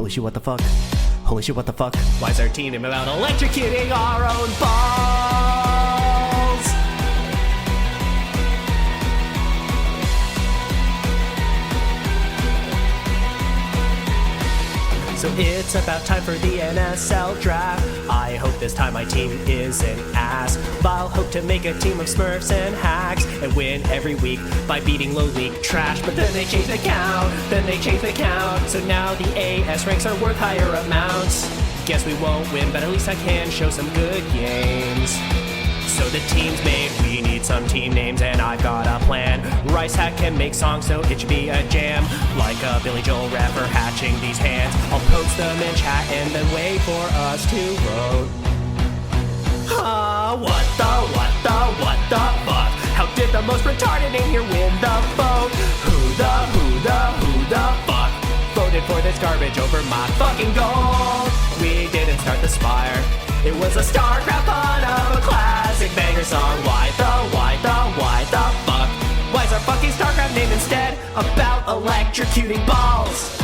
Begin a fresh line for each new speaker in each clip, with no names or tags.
Holy shit, what the fuck? Holy shit, what the fuck?
Why's our team about electrocuting our own balls? So it's about time for the NSL draft. I hope this time my team isn't ass. I'll hope to make a team of Smurfs and hacks and win every week by beating low league trash. But then they change the count, So now the AS ranks are worth higher amounts. Guess we won't win, but at least I can show some good games. So the team's made, we need some team names, and I've got a plan. Rice Hat can make songs, so it should be a jam. Like a Billy Joel rapper hatching these hands. I'll post them in chat and then wait for us to vote. What the fuck? How did the most retarded in here win the vote? Who the fuck voted for this garbage over my fucking goal? We didn't start the Spire. It was a StarCraft fun of a classic banger song. Why the fuck? Why's our fucking StarCraft name instead about electrocuting balls?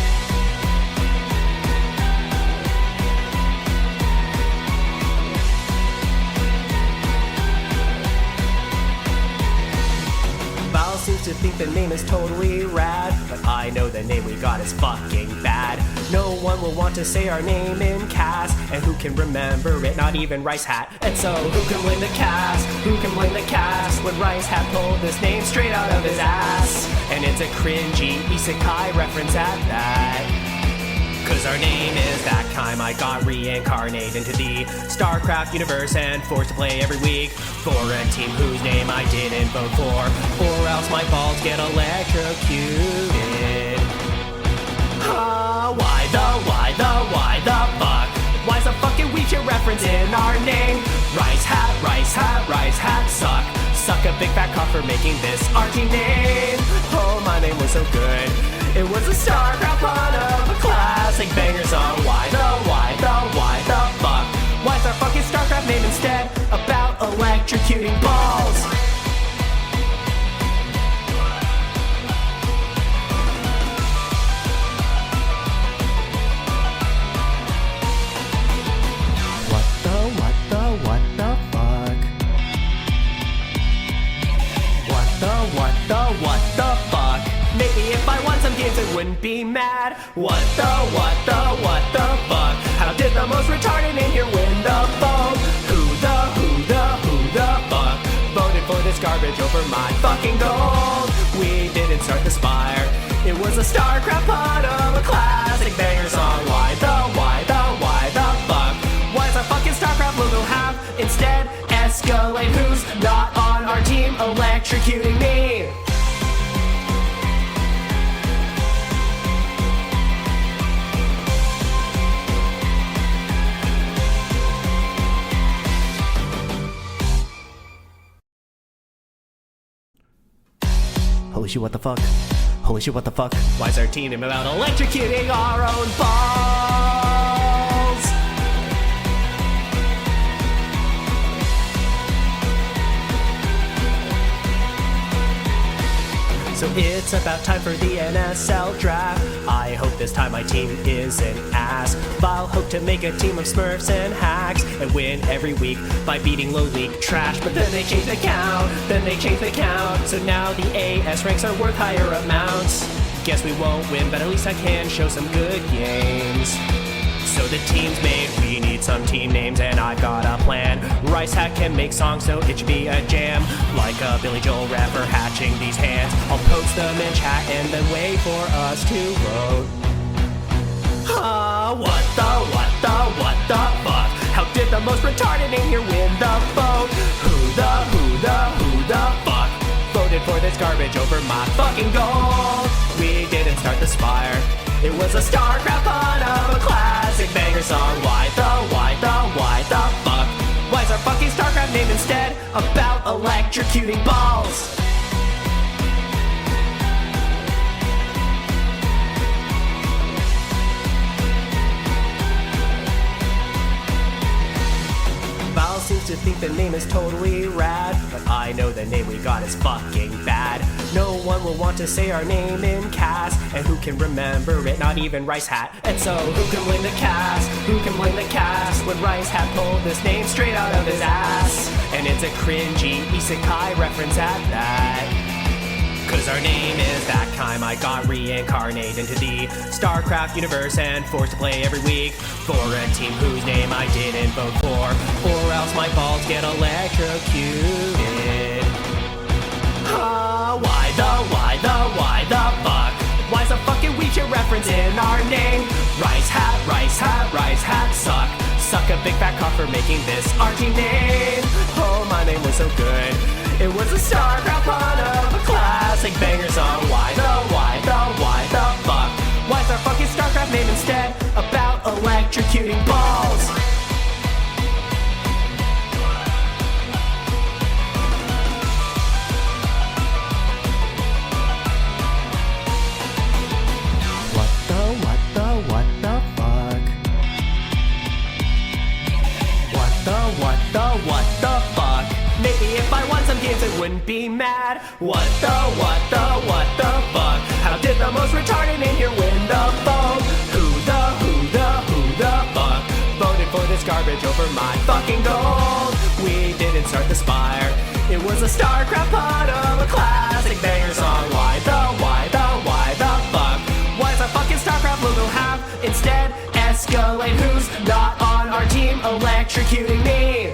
Val seems to think the name is totally rad, but I know the name we got is fucking bad. No one will want to say our name in cast, and who can remember it? Not even Rice Hat. And so who can blame the cast? When Rice Hat pulled this name straight out of his ass? And it's a cringy isekai reference at that. Cause our name is that time I got reincarnated into the StarCraft universe and forced to play every week for a team whose name I didn't vote for, or else my balls get electrocuted. Why the fuck? Why's a fucking Weecha reference in our name? Rice Hat, suck a big fat cock for making this our team name. Oh, my name was so good. It was a StarCraft fun of a classic banger song. Why the fuck? Why's our fucking StarCraft name instead about electrocuting balls? What the fuck? Maybe if I won some games I wouldn't be mad. What the fuck? How did the most retarded in here win the vote? Who the fuck voted for this garbage over my fucking gold? We didn't start the Spire. It was a StarCraft part of a classic banger song. Why the fuck? Why's our fucking StarCraft logo have instead Escalade? Who's not on our team electrocuting me?
Holy shit, what the fuck? Holy shit, what the fuck?
Why's our team about electrocuting our own balls? So it's about time for the NSL draft. I hope this time my team isn't ass. I'll hope to make a team of Smurfs and hacks and win every week by beating low league trash. But then they change the count, So now the AS ranks are worth higher amounts. Guess we won't win, but at least I can show some good games. So the team's made, we need some team names, and I've got a plan. Rice Hat can make songs, so it should be a jam. Like a Billy Joel rapper hatching these hands. I'll post them in chat and then wait for us to vote. What the fuck? How did the most retarded in here win the vote? Who the fuck voted for this garbage over my fucking gold? We didn't start the Spire. It was a StarCraft fun of a classic banger song. Why the fuck? Why's our fucking StarCraft name instead about electrocuting balls? Val seems to think think the name is totally rad, but I know the name we got is fucking bad. No one will want to say our name in cast, and who can remember it? Not even Rice Hat. And so who can blame the cast? Who can blame the cast when Rice Hat pulled this name straight out of his ass? And it's a cringy isekai reference at that. Cause our name is that time I got reincarnated into the StarCraft universe and forced to play every week for a team whose name I didn't vote for, or else my balls get electrocuted. Why the fuck? Why's a fucking Weecha reference in our name? Rice Hat, suck. Suck a big fat cock for making this our team name. Oh, my name was so good. It was a StarCraft pun of a classic banger song. Why the fuck? Why's our fucking StarCraft name instead about electrocuting balls? What the fuck? Maybe if I won some games I wouldn't be mad. What the fuck? How did the most retarded in here win the vote? Who the fuck voted for this garbage over my fucking gold? We didn't start the Spire. It was a StarCraft pun of a classic banger song. Why the fuck? Why does our fucking StarCraft logo have instead Escalade? Who's not on our team electrocuting me?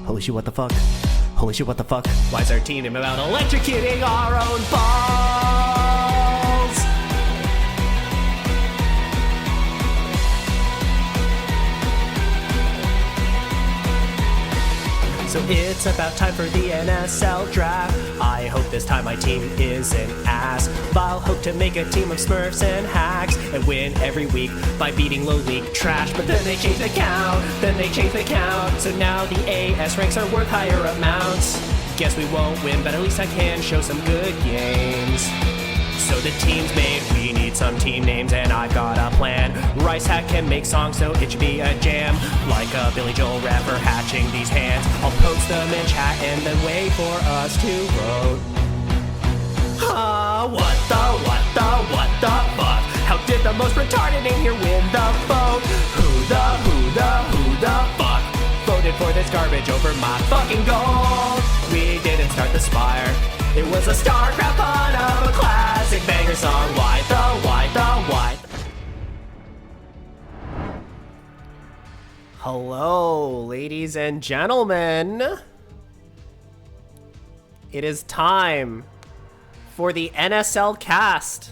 Holy shit, what the fuck? Holy shit, what the fuck?
Why's our team about electrocuting our own balls? So it's about time for the NSL draft. I hope this time my team isn't ass. I'll hope to make a team of Smurfs and hacks and win every week by beating low league trash. But then they change the count, So now the AS ranks are worth higher amounts. Guess we won't win, but at least I can show some good games. So the team's made, we need some team names, and I've got a plan. Rice Hat can make songs, so it should be a jam. Like a Billy Joel rapper hatching these hands. I'll post them in chat and then wait for us to vote. What the fuck? How did the most retarded in here win the vote? Who the fuck voted for this garbage over my fucking gold? We didn't start the Spire. It was a StarCraft pun of a classic banger song. Why the? Hello, ladies and gentlemen. It is time for the NSL cast.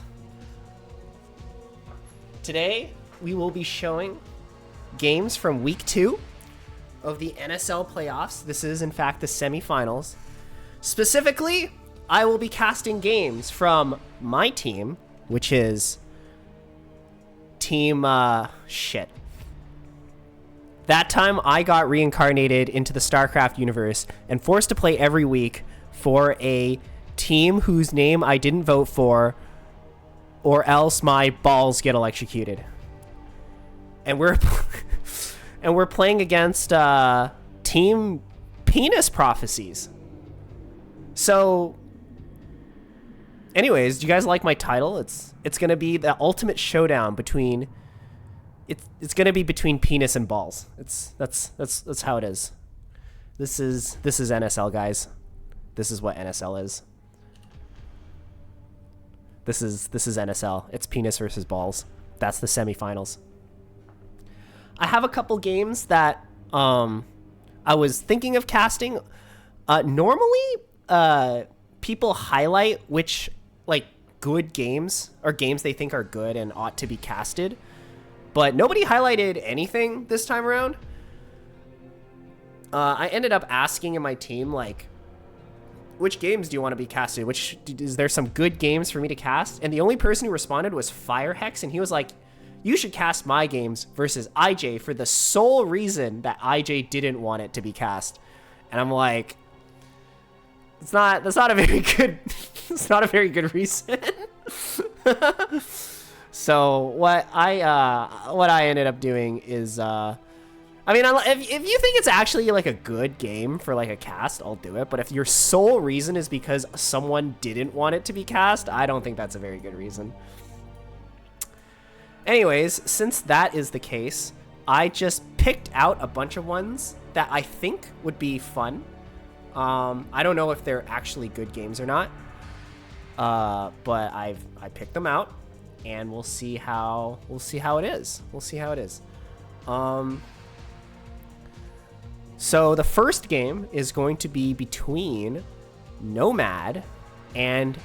Today, we will be showing games from week 2 of the NSL playoffs. This is, in fact, the semifinals. Specifically, I will be casting games from my team, which is team, shit. That time I got reincarnated into the StarCraft universe and forced to play every week for a team whose name I didn't vote for, or else my balls get electrocuted. And we're playing against Team Penis Prophecies. So, anyways, do you guys like my title? It's gonna be the ultimate showdown between. It's gonna be between penis and balls. That's how it is. This is NSL, guys. This is what NSL is. This is NSL. It's penis versus balls. That's the semifinals. I have a couple games that I was thinking of casting. Normally, people highlight which good games or games they think are good and ought to be casted, but nobody highlighted anything this time around. I ended up asking in my team, which games do you want to be casted? Is there some good games for me to cast? And the only person who responded was Firehex, and he was like, you should cast my games versus IJ for the sole reason that IJ didn't want it to be cast. And I'm like, that's not a very good, it's not a very good reason. So what I ended up doing is, I mean, if you think it's actually like a good game for like a cast, I'll do it. But if your sole reason is because someone didn't want it to be cast, I don't think that's a very good reason. Anyways, since that is the case, I just picked out a bunch of ones that I think would be fun. I don't know if they're actually good games or not, but I picked them out, and we'll see how it is. We'll see how it is. So the first game is going to be between Nomad and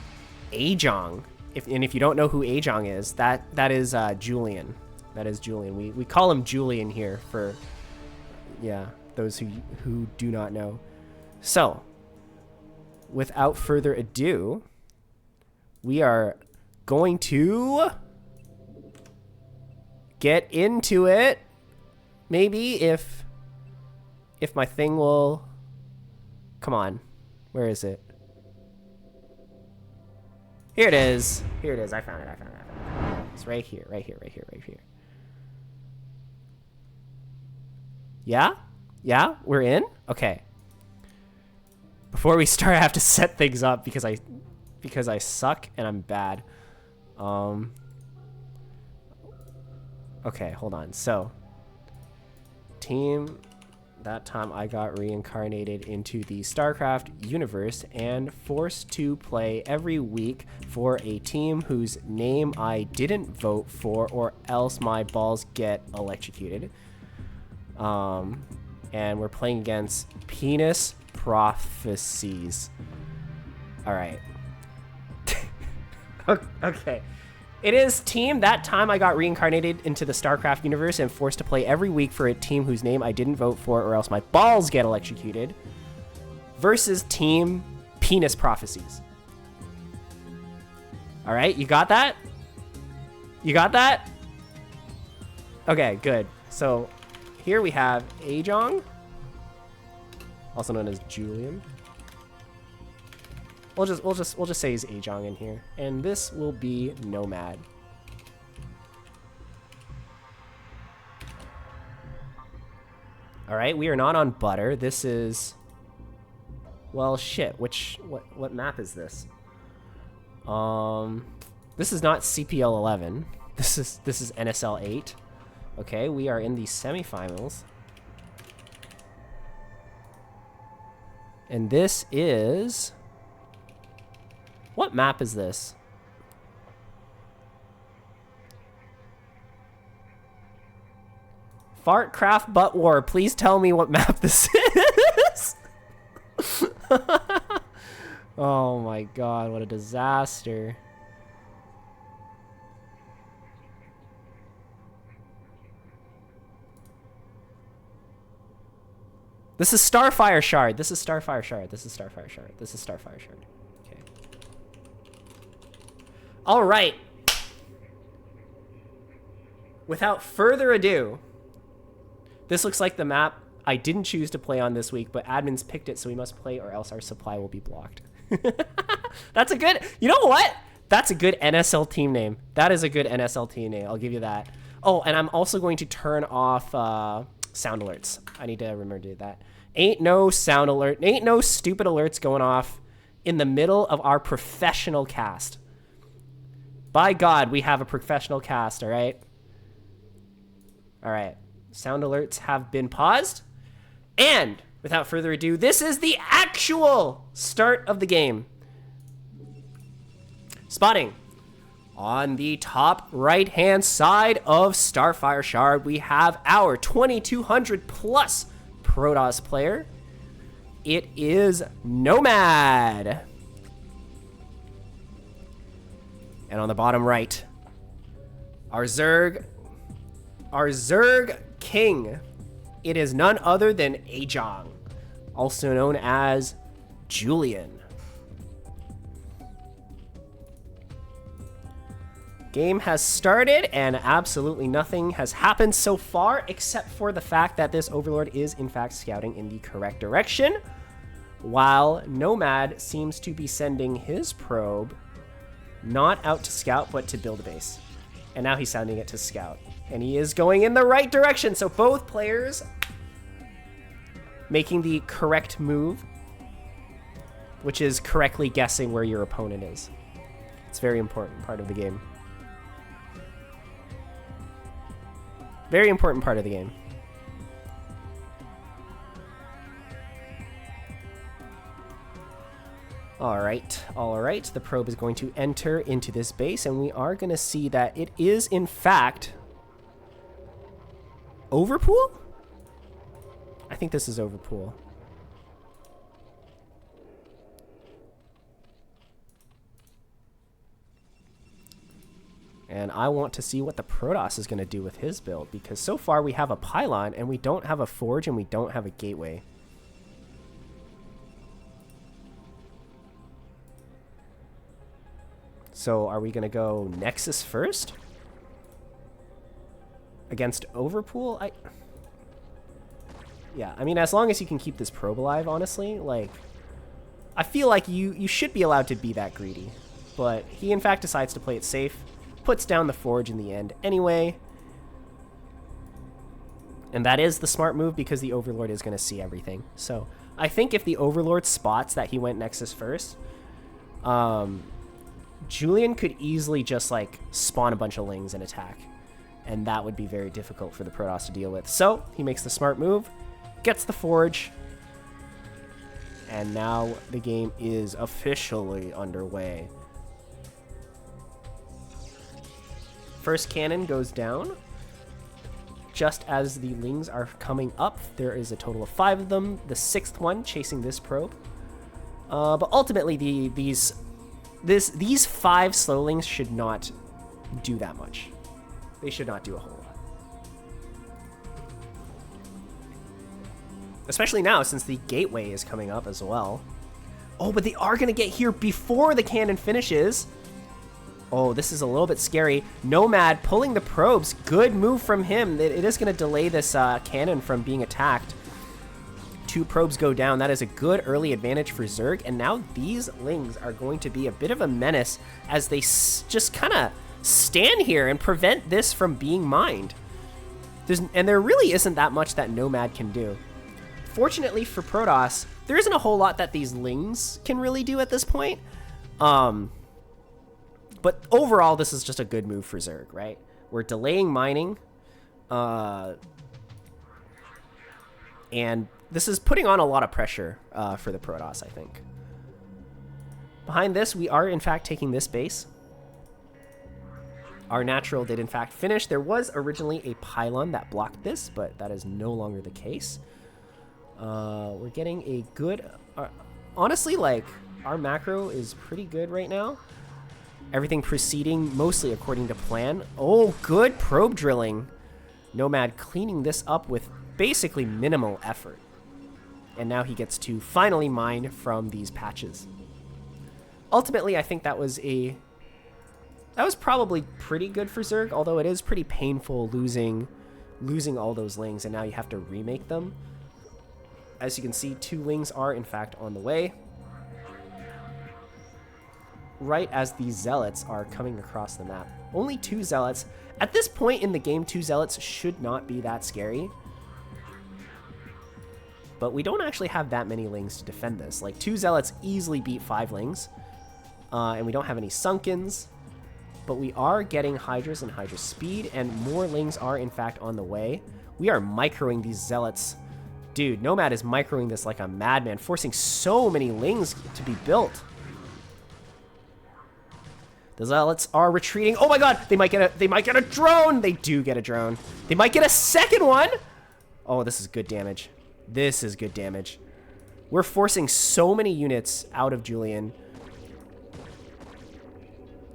Ajong. If you don't know who Ajong is, that is Julian. That is Julian. We call him Julian here for, yeah, those who do not know. So, without further ado, we are going to get into it. Maybe if my thing will... Come on. Where is it? Here it is. Here it is. I found it. It's right here. Right here. Yeah? Yeah? We're in? Okay. Before we start, I have to set things up because I suck and I'm bad. Okay, hold on. So, team... That time I got reincarnated into the StarCraft universe and forced to play every week for a team whose name I didn't vote for, or else my balls get electrocuted. And we're playing against Penis Prophecies. All right. Okay. It is team that time I got reincarnated into the StarCraft universe and forced to play every week for a team whose name I didn't vote for, or else my balls get electrocuted, versus team Penis Prophecies. All right, you got that? You got that? Okay, good. So here we have Ajong, also known as Julian. We'll just say he's Ajong in here, and this will be Nomad. All right, we are not on Butter. This is, well, shit. What map is this? This is not CPL 11. This is NSL 8. Okay, we are in the semifinals, and this is. What map is this? Fartcraft Butt War. Please tell me what map this is. Oh my god, what a disaster. This is Starfire Shard. This is Starfire Shard. This is Starfire Shard. This is Starfire Shard. Okay. All right. Without further ado, this looks like the map I didn't choose to play on this week, but admins picked it, so we must play or else our supply will be blocked. That's a good, you know what? That's a good NSL team name. That is a good NSL team name. I'll give you that. Oh, and I'm also going to turn off sound alerts. I need to remember to do that. Ain't no sound alert. Ain't no stupid alerts going off in the middle of our professional cast. By God, we have a professional cast, all right? All right. Sound alerts have been paused. And without further ado, this is the actual start of the game. Spotting. On the top right-hand side of Starfire Shard, we have our 2200 plus Protoss player. It is Nomad. And on the bottom right, our Zerg King. It is none other than Ajong, also known as Julian. Game has started, and absolutely nothing has happened so far, except for the fact that this Overlord is, in fact, scouting in the correct direction, while Nomad seems to be sending his probe not out to scout, but to build a base. And now he's sending it to scout. And he is going in the right direction, so both players making the correct move, which is correctly guessing where your opponent is. It's a very important part of the game. Very important part of the game. All right. The probe is going to enter into this base, and we are going to see that it is, in fact, Overpool? I think this is Overpool. And I want to see what the Protoss is going to do with his build, because so far we have a pylon, and we don't have a forge, and we don't have a gateway. So are we going to go Nexus first? Against Overpool? Yeah, I mean, as long as you can keep this probe alive, honestly, like, I feel like you should be allowed to be that greedy. But he, in fact, decides to play it safe. Puts down the forge in the end anyway. And that is the smart move because the Overlord is going to see everything. So I think if the Overlord spots that he went Nexus first, Julian could easily just like spawn a bunch of Lings and attack. And that would be very difficult for the Protoss to deal with. So he makes the smart move, gets the forge, and now the game is officially underway. First cannon goes down. Just as the Lings are coming up, there is a total of 5 of them. The 6th one chasing this probe. But ultimately, these 5 Slowlings should not do that much. They should not do a whole lot. Especially now, since the gateway is coming up as well. Oh, but they are going to get here before the cannon finishes. Oh, this is a little bit scary. Nomad pulling the probes. Good move from him. It is going to delay this cannon from being attacked. 2 probes go down. That is a good early advantage for Zerg. And now these Lings are going to be a bit of a menace as they just kind of stand here and prevent this from being mined. And there really isn't that much that Nomad can do. Fortunately for Protoss, there isn't a whole lot that these Lings can really do at this point. But overall, this is just a good move for Zerg, right? We're delaying mining. And this is putting on a lot of pressure for the Protoss, I think. Behind this, we are, in fact, taking this base. Our natural did, in fact, finish. There was originally a pylon that blocked this, but that is no longer the case. We're getting a good... honestly, like, our macro is pretty good right now. Everything proceeding mostly according to plan. Oh, good probe drilling. Nomad cleaning this up with basically minimal effort. And now he gets to finally mine from these patches. Ultimately, I think that was probably pretty good for Zerg, although it is pretty painful losing all those Lings, and now you have to remake them. As you can see, 2 Lings are in fact on the way. Right as these Zealots are coming across the map. Only 2 Zealots. At this point in the game, 2 Zealots should not be that scary. But we don't actually have that many Lings to defend this. Like, 2 Zealots easily beat 5 Lings. And we don't have any Sunkens. But we are getting Hydras and Hydra speed, and more Lings are in fact on the way. We are microing these Zealots. Dude, Nomad is microing this like a madman, forcing so many Lings to be built. The Zealots are retreating. Oh my god, they might get a drone. They do get a drone. They might get a second one. Oh, this is good damage. This is good damage. We're forcing so many units out of Julian.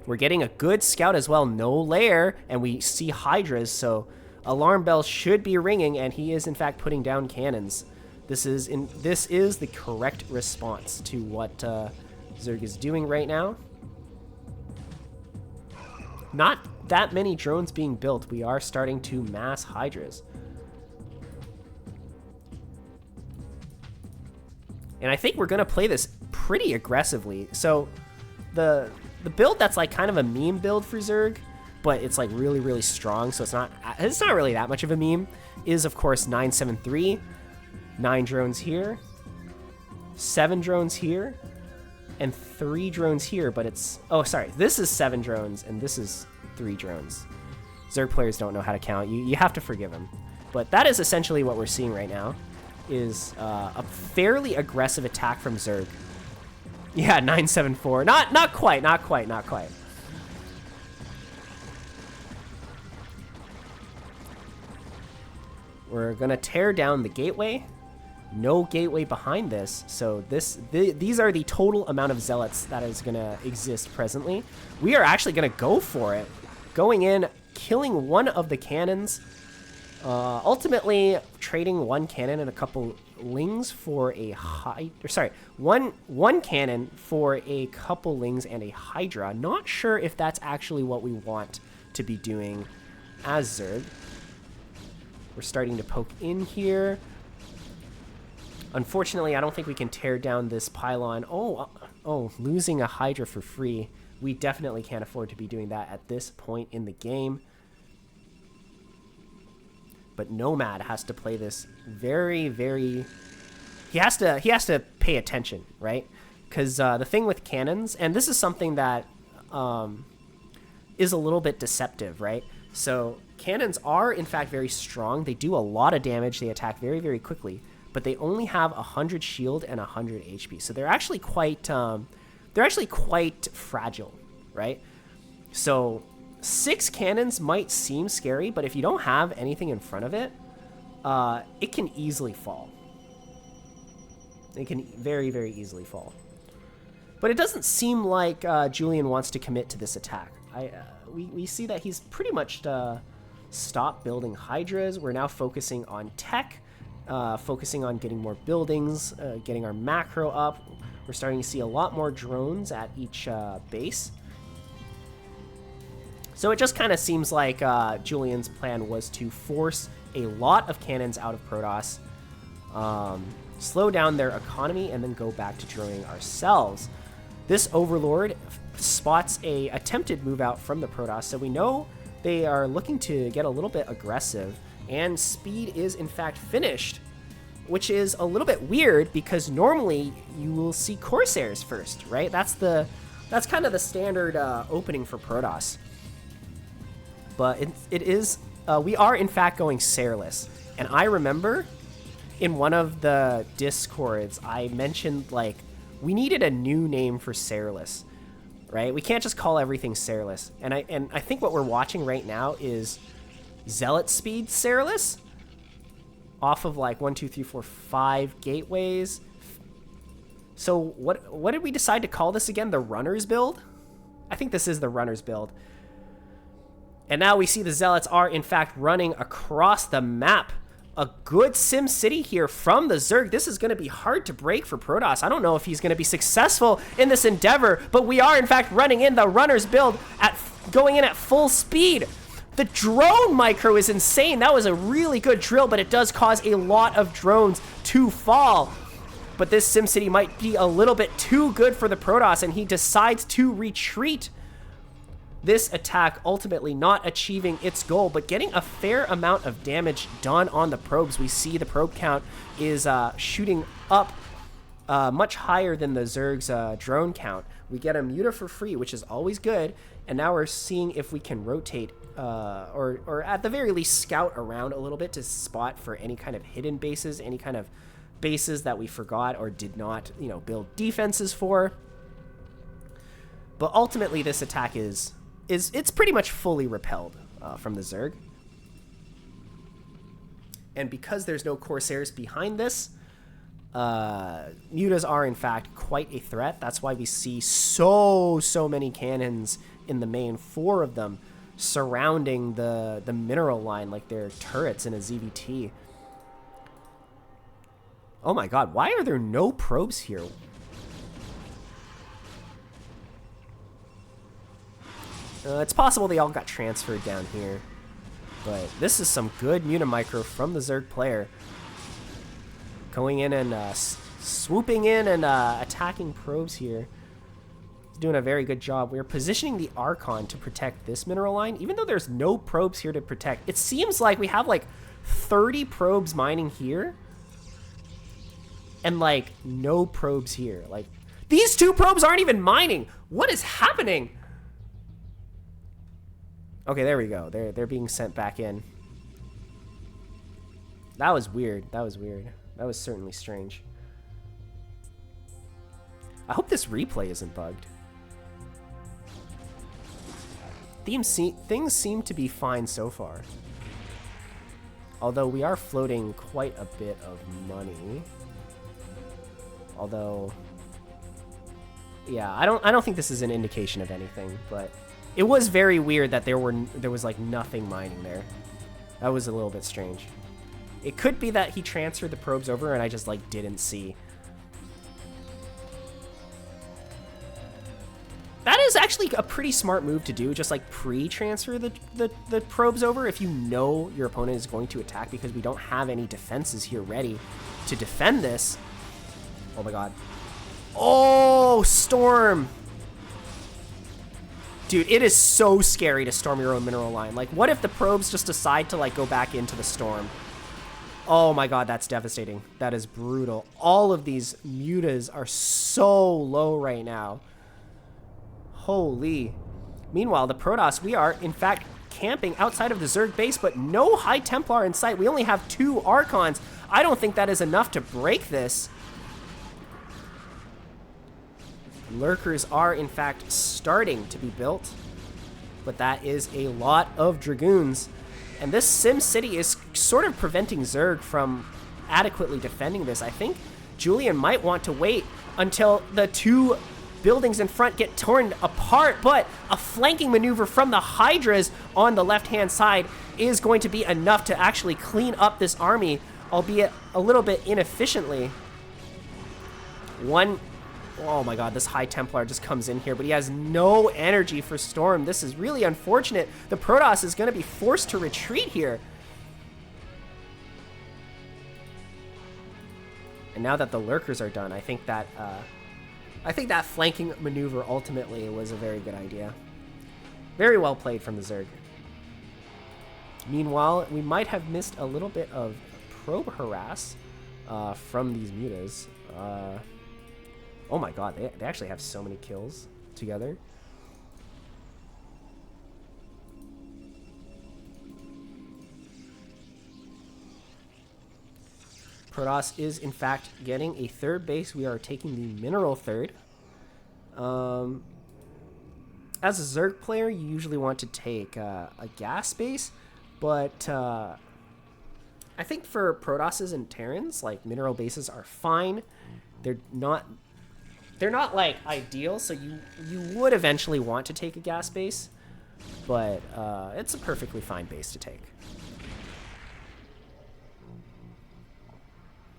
We're getting a good scout as well. No lair, and we see Hydras, so alarm bells should be ringing, and he is in fact putting down cannons. This is the correct response to what Zerg is doing right now. not that many drones being built. We are starting to mass Hydras. And I think we're going to play this pretty aggressively. So the build that's like kind of a meme build for Zerg, but it's like really, really strong, so it's not really that much of a meme, is of course 973, 9 drones here, 7 drones here, and 3 drones here, but it's, oh sorry, this is 7 drones and this is 3 drones. Zerg players don't know how to count. You have to forgive them. But that is essentially what we're seeing right now, is a fairly aggressive attack from Zerg. Yeah, 974. Not quite. We're gonna tear down the gateway. No gateway behind this, so these are the total amount of zealots that is gonna exist presently. We are actually gonna go for it, going in, killing one of the cannons, ultimately trading 1 cannon and a couple lings for a one cannon for a couple lings and a Hydra. Not sure if that's actually what we want to be doing as Zerg. We're starting to poke in here. Unfortunately, I don't think we can tear down this pylon. Oh, losing a Hydra for free. We definitely can't afford to be doing that at this point in the game. But Nomad has to play this very, very... He has to pay attention, right? Because the thing with cannons, and this is something that is a little bit deceptive, right? So cannons are, in fact, very strong. They do a lot of damage. They attack very, very quickly. But they only have 100 shield and 100 HP. So they're actually quite fragile, right? So 6 cannons might seem scary, but if you don't have anything in front of it, it can easily fall. It can very, very easily fall. But it doesn't seem like Julian wants to commit to this attack. We see that he's pretty much stopped building Hydras. We're now focusing on tech, focusing on getting more buildings, getting our macro up. We're starting to see a lot more drones at each base. So it just kind of seems like Julian's plan was to force a lot of cannons out of Protoss, slow down their economy, and then go back to droning ourselves. This Overlord spots a attempted move out from the Protoss, so we know they are looking to get a little bit aggressive, and speed is in fact finished, which is a little bit weird because normally you will see Corsairs first, right? That's kind of the standard opening for Protoss. But it is, we are in fact going Sairless. And I remember in one of the Discords, I mentioned like, we needed a new name for Sairless, right? We can't just call everything Sairless. And I think what we're watching right now is Zealot Speed Sairless off of like 1, 2, 3, 4, 5 gateways. So what did we decide to call this again? The Runners build? I think this is the Runners build. And now we see the Zealots are, in fact, running across the map. A good Sim City here from the Zerg. This is going to be hard to break for Protoss. I don't know if he's going to be successful in this endeavor, but we are, in fact, running in the Runners build, going in at full speed. The drone micro is insane. That was a really good drill, but it does cause a lot of drones to fall. But this Sim City might be a little bit too good for the Protoss, and he decides to retreat. This attack ultimately not achieving its goal, but getting a fair amount of damage done on the probes. We see the probe count is shooting up much higher than the Zerg's drone count. We get a muta for free, which is always good, and now we're seeing if we can rotate or at the very least scout around a little bit to spot for any kind of hidden bases, any kind of bases that we forgot or did not, build defenses for. But ultimately, this attack it's pretty much fully repelled from the Zerg. And because there's no Corsairs behind this, mutas are in fact quite a threat. That's why we see so many cannons in the main, 4 of them surrounding the mineral line like they're turrets in a ZVT. Oh my god, why are there no probes here? It's possible they all got transferred down here. But this is some good Mutamicro from the Zerg player. Going in and swooping in and attacking probes here. He's doing a very good job. We're positioning the Archon to protect this mineral line, even though there's no probes here to protect. It seems like we have like 30 probes mining here and like no probes here. Like these 2 probes aren't even mining. What is happening? Okay, there we go. They're being sent back in. That was weird. That was weird. That was certainly strange. I hope this replay isn't bugged. Things seem to be fine so far. Although we are floating quite a bit of money. Although, yeah, I don't think this is an indication of anything, but it was very weird that there was like nothing mining there. That was a little bit strange. It could be that he transferred the probes over and I just like didn't see. That is actually a pretty smart move to do, just like pre-transfer the probes over if you know your opponent is going to attack, because we don't have any defenses here ready to defend this. Oh my god. Oh, Storm! Dude, it is so scary to storm your own mineral line. Like, what if the probes just decide to like go back into the storm? Oh my god, that's devastating. That is brutal. All of these mutas are so low right now. Holy. Meanwhile, the Protoss, we are, in fact, camping outside of the Zerg base, but no High Templar in sight. We only have 2 Archons. I don't think that is enough to break this. Lurkers are, in fact, starting to be built, but that is a lot of Dragoons. And this Sim City is sort of preventing Zerg from adequately defending this. I think Julian might want to wait until the 2 buildings in front get torn apart, but a flanking maneuver from the Hydras on the left-hand side is going to be enough to actually clean up this army, albeit a little bit inefficiently. Oh my god, this High Templar just comes in here, but he has no energy for Storm. This is really unfortunate. The Protoss is going to be forced to retreat here. And now that the Lurkers are done, I think that flanking maneuver ultimately was a very good idea. Very well played from the Zerg. Meanwhile, we might have missed a little bit of probe harass from these mutas. Oh my god, they actually have so many kills together. Protoss is, in fact, getting a 3rd base. We are taking the mineral 3rd. As a Zerg player, you usually want to take a gas base, but I think for Protosses and Terrans, like, mineral bases are fine. They're not like ideal, so you would eventually want to take a gas base, but it's a perfectly fine base to take.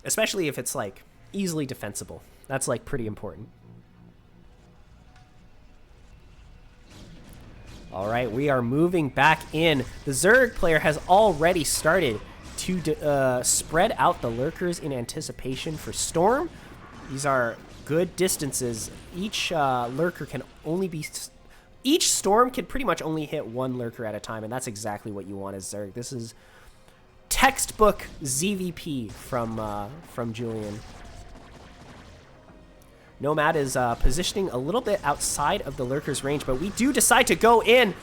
Especially if it's like easily defensible. That's like pretty important. All right, we are moving back in. The Zerg player has already started to spread out the Lurkers in anticipation for Storm. These are good distances. Each Lurker can only be... Each Storm can pretty much only hit 1 Lurker at a time, and that's exactly what you want as Zerg. This is textbook ZVP from Julian. Nomad is positioning a little bit outside of the Lurker's range, but we do decide to go in.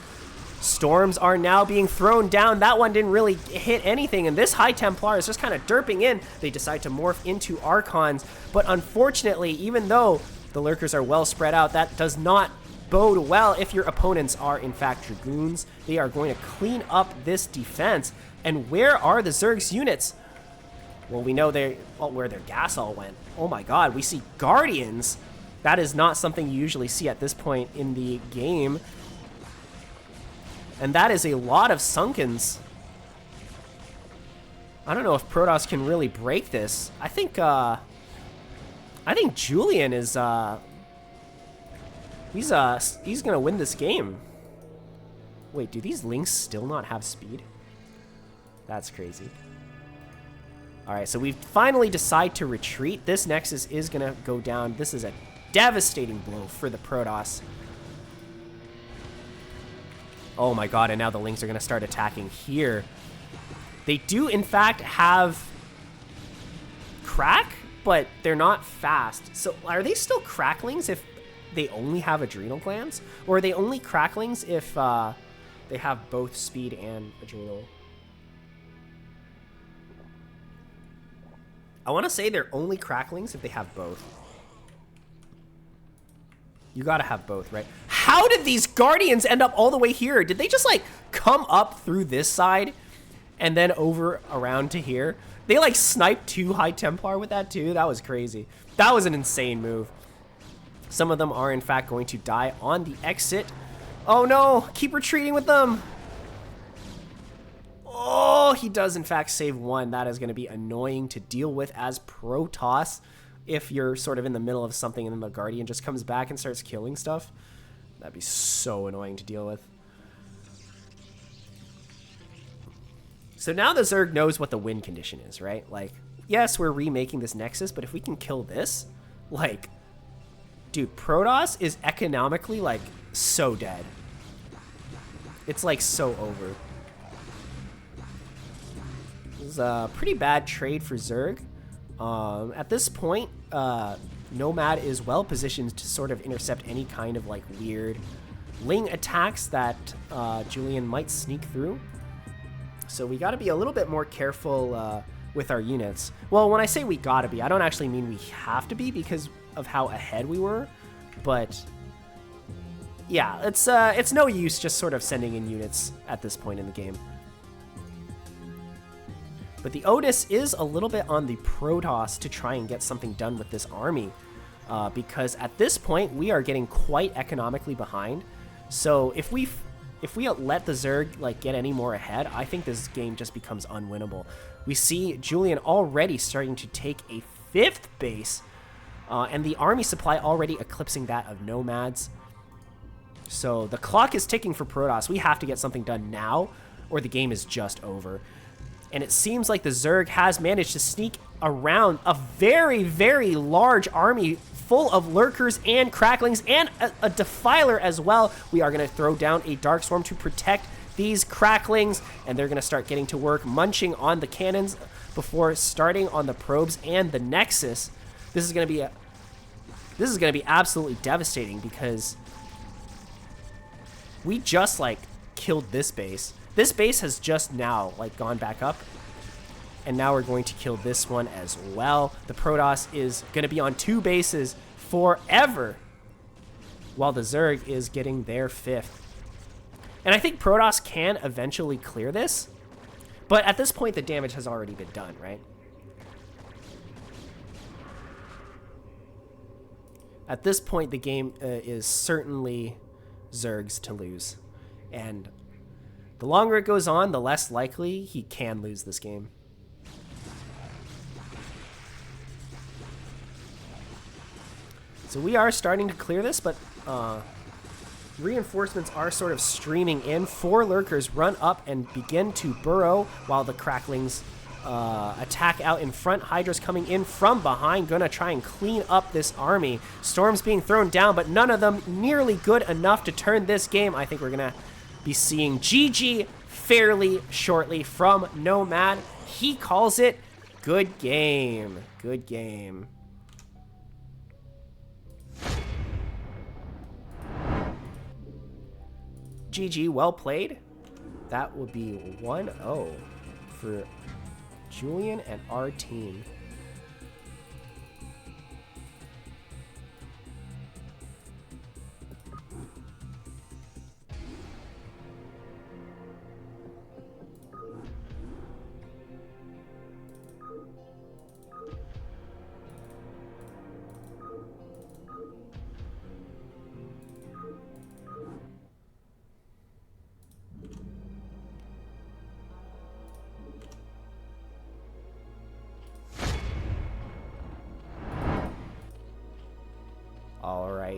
Storms are now being thrown down. That one didn't really hit anything, and this High Templar is just kind of derping in. They decide to morph into Archons, but unfortunately, even though the Lurkers are well spread out, that does not bode well if your opponents are, in fact, Dragoons. They are going to clean up this defense. And where are the Zerg's units? Well, we know where their gas all went. Oh my god, we see Guardians. That is not something you usually see at this point in the game. And that is a lot of Sunkens. I don't know if Protoss can really break this. I think Julian is he's gonna win this game. Wait, do these Lings still not have speed? That's crazy. Alright, so we finally decide to retreat. This Nexus is going to go down. This is a devastating blow for the Protoss. Oh my god, and now the Lings are going to start attacking here. They do, in fact, have crack, but they're not fast. So are they still cracklings if they only have adrenal glands? Or are they only cracklings if they have both speed and adrenal? I want to say they're only cracklings if they have both. You gotta have both, right? How did these Guardians end up all the way here? Did they just, like, come up through this side and then over around to here? They, like, sniped 2 High Templar with that, too? That was crazy. That was an insane move. Some of them are, in fact, going to die on the exit. Oh, no. Keep retreating with them. Oh, he does, in fact, save 1. That is going to be annoying to deal with as Protoss. If you're sort of in the middle of something and then the Guardian just comes back and starts killing stuff. That'd be so annoying to deal with. So now the Zerg knows what the win condition is, right? Like, yes, we're remaking this Nexus, but if we can kill this, like, dude, Protoss is economically, like, so dead. It's, like, so over. This is a pretty bad trade for Zerg. At this point, Nomad is well positioned to sort of intercept any kind of like weird Ling attacks that Julian might sneak through. So we got to be a little bit more careful with our units. Well, when I say we got to be, I don't actually mean we have to be because of how ahead we were, but yeah, it's no use just sort of sending in units at this point in the game. But the Otis is a little bit on the Protoss to try and get something done with this army. Because at this point, we are getting quite economically behind. So if we let the Zerg like get any more ahead, I think this game just becomes unwinnable. We see Julian already starting to take a 5th base. And the army supply already eclipsing that of Nomads. So the clock is ticking for Protoss. We have to get something done now, or the game is just over. And it seems like the Zerg has managed to sneak around a very, very large army full of lurkers and cracklings and a defiler as well. We are going to throw down a Darkstorm to protect these cracklings, and they're going to start getting to work munching on the cannons before starting on the probes and the Nexus. This is going to be absolutely devastating because we just like killed this base. This base has just now like gone back up, and now we're going to kill this one as well. The Protoss is going to be on 2 bases forever, while the Zerg is getting their 5th. And I think Protoss can eventually clear this, but at this point the damage has already been done, right? At this point the game is certainly Zerg's to lose, and the longer it goes on, the less likely he can lose this game. So we are starting to clear this, but reinforcements are sort of streaming in. 4 lurkers run up and begin to burrow while the cracklings attack out in front. Hydra's coming in from behind, gonna try and clean up this army. Storms being thrown down, but none of them nearly good enough to turn this game. I think we're gonna be seeing GG fairly shortly from Nomad. He calls it good game. Good game. GG, well played. That would be 1-0 for Julian and our team.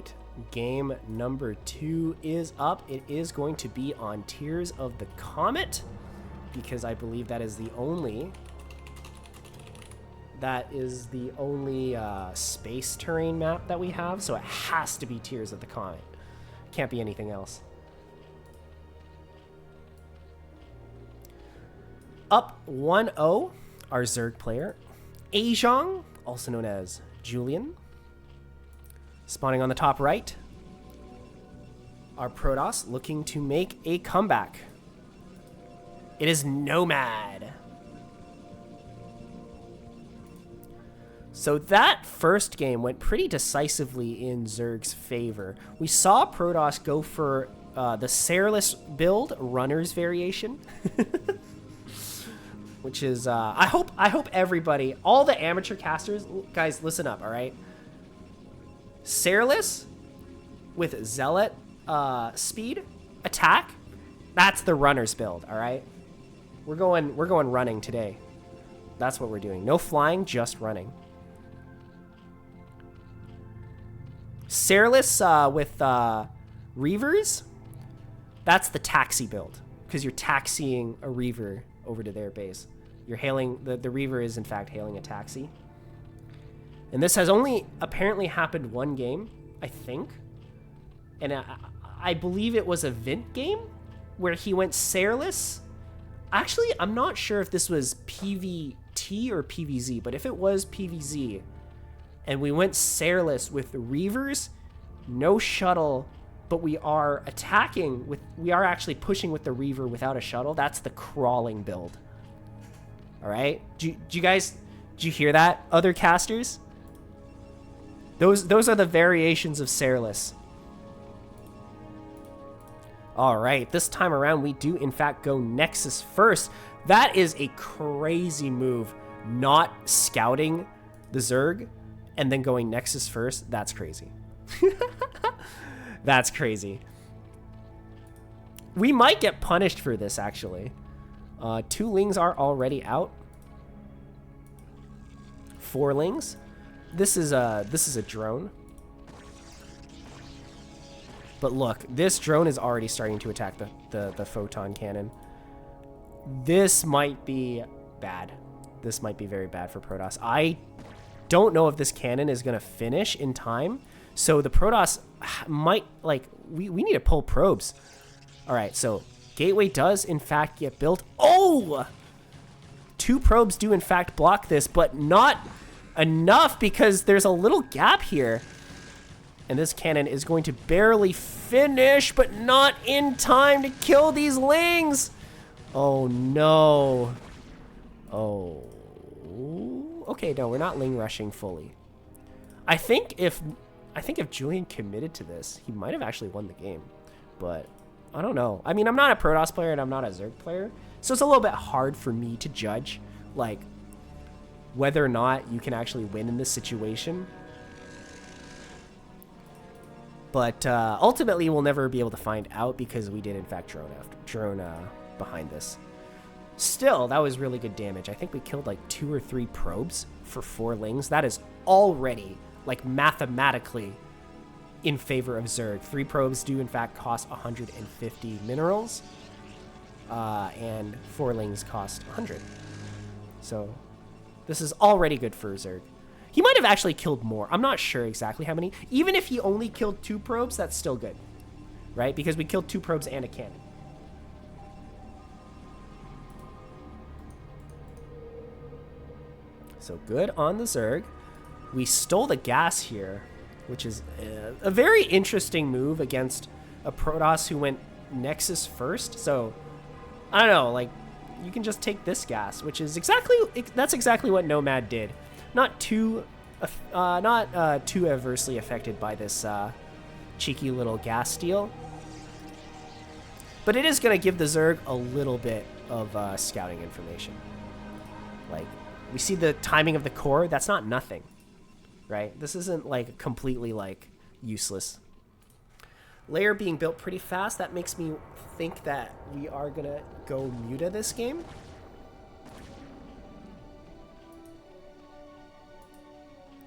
right. Game number 2 is up. It is going to be on Tears of the Comet, because I believe that is the only space terrain map that we have, so it has to be Tears of the Comet. Can't be anything else. Up 1-0, our Zerg player, Aizhong, also known as Julian. Spawning on the top right, our Protoss looking to make a comeback. It is Nomad. So that first game went pretty decisively in Zerg's favor. We saw Protoss go for the Sairless build, Runner's variation. Which is, I hope everybody, all the amateur casters, guys, listen up, all right? Sairless with Zealot speed, attack, that's the Runner's build, all right? We're going running today. That's what we're doing. No flying, just running. Sairless with Reavers, that's the taxi build, because you're taxiing a Reaver over to their base. You're hailing, the Reaver is in fact hailing a taxi. And this has only apparently happened one game, I think. And I believe it was a Vint game where he went Sairless. Actually, I'm not sure if this was PVT or PVZ, but if it was PVZ and we went Sairless with the Reavers, no shuttle, but we are attacking with, we are actually pushing with the Reaver without a shuttle. That's the crawling build. All right. Do you hear that, other casters? Those are the variations of Sairless. All right, this time around we do in fact go Nexus first. That is a crazy move, not scouting the Zerg and then going Nexus first. That's crazy. That's crazy. We might get punished for this, actually. 2 Lings are already out. 4 Lings. This is a drone. But look, this drone is already starting to attack the photon cannon. This might be bad. This might be very bad for Protoss. I don't know if this cannon is going to finish in time. So the Protoss might, like, we need to pull probes. All right, so Gateway does in fact get built. Oh! 2 probes do in fact block this, but not enough because there's a little gap here. And this cannon is going to barely finish, but not in time to kill these Lings. Oh, no. Oh. Okay, no, we're not Ling rushing fully. I think if Julian committed to this, he might have actually won the game. But I don't know. I mean, I'm not a Protoss player and I'm not a Zerg player, so it's a little bit hard for me to judge, like, whether or not you can actually win in this situation. But ultimately, we'll never be able to find out because we did, in fact, drone behind this. Still, that was really good damage. I think we killed like 2 or 3 probes for 4 Lings. That is already, like, mathematically in favor of Zerg. 3 probes do, in fact, cost 150 minerals. And 4 Lings cost 100. So this is already good for Zerg. He might have actually killed more. I'm not sure exactly how many. Even if he only killed 2 probes, that's still good, right? Because we killed 2 probes and a cannon. So good on the Zerg. We stole the gas here, which is a very interesting move against a Protoss who went Nexus first. So I don't know, like, you can just take this gas, which is that's exactly what Nomad did. Not too adversely affected by this cheeky little gas steal. But it is going to give the Zerg a little bit of scouting information. Like, we see the timing of the core. That's not nothing, right? This isn't, like, completely, like, useless. Lair being built pretty fast. That makes me think that we are going to go Muta this game.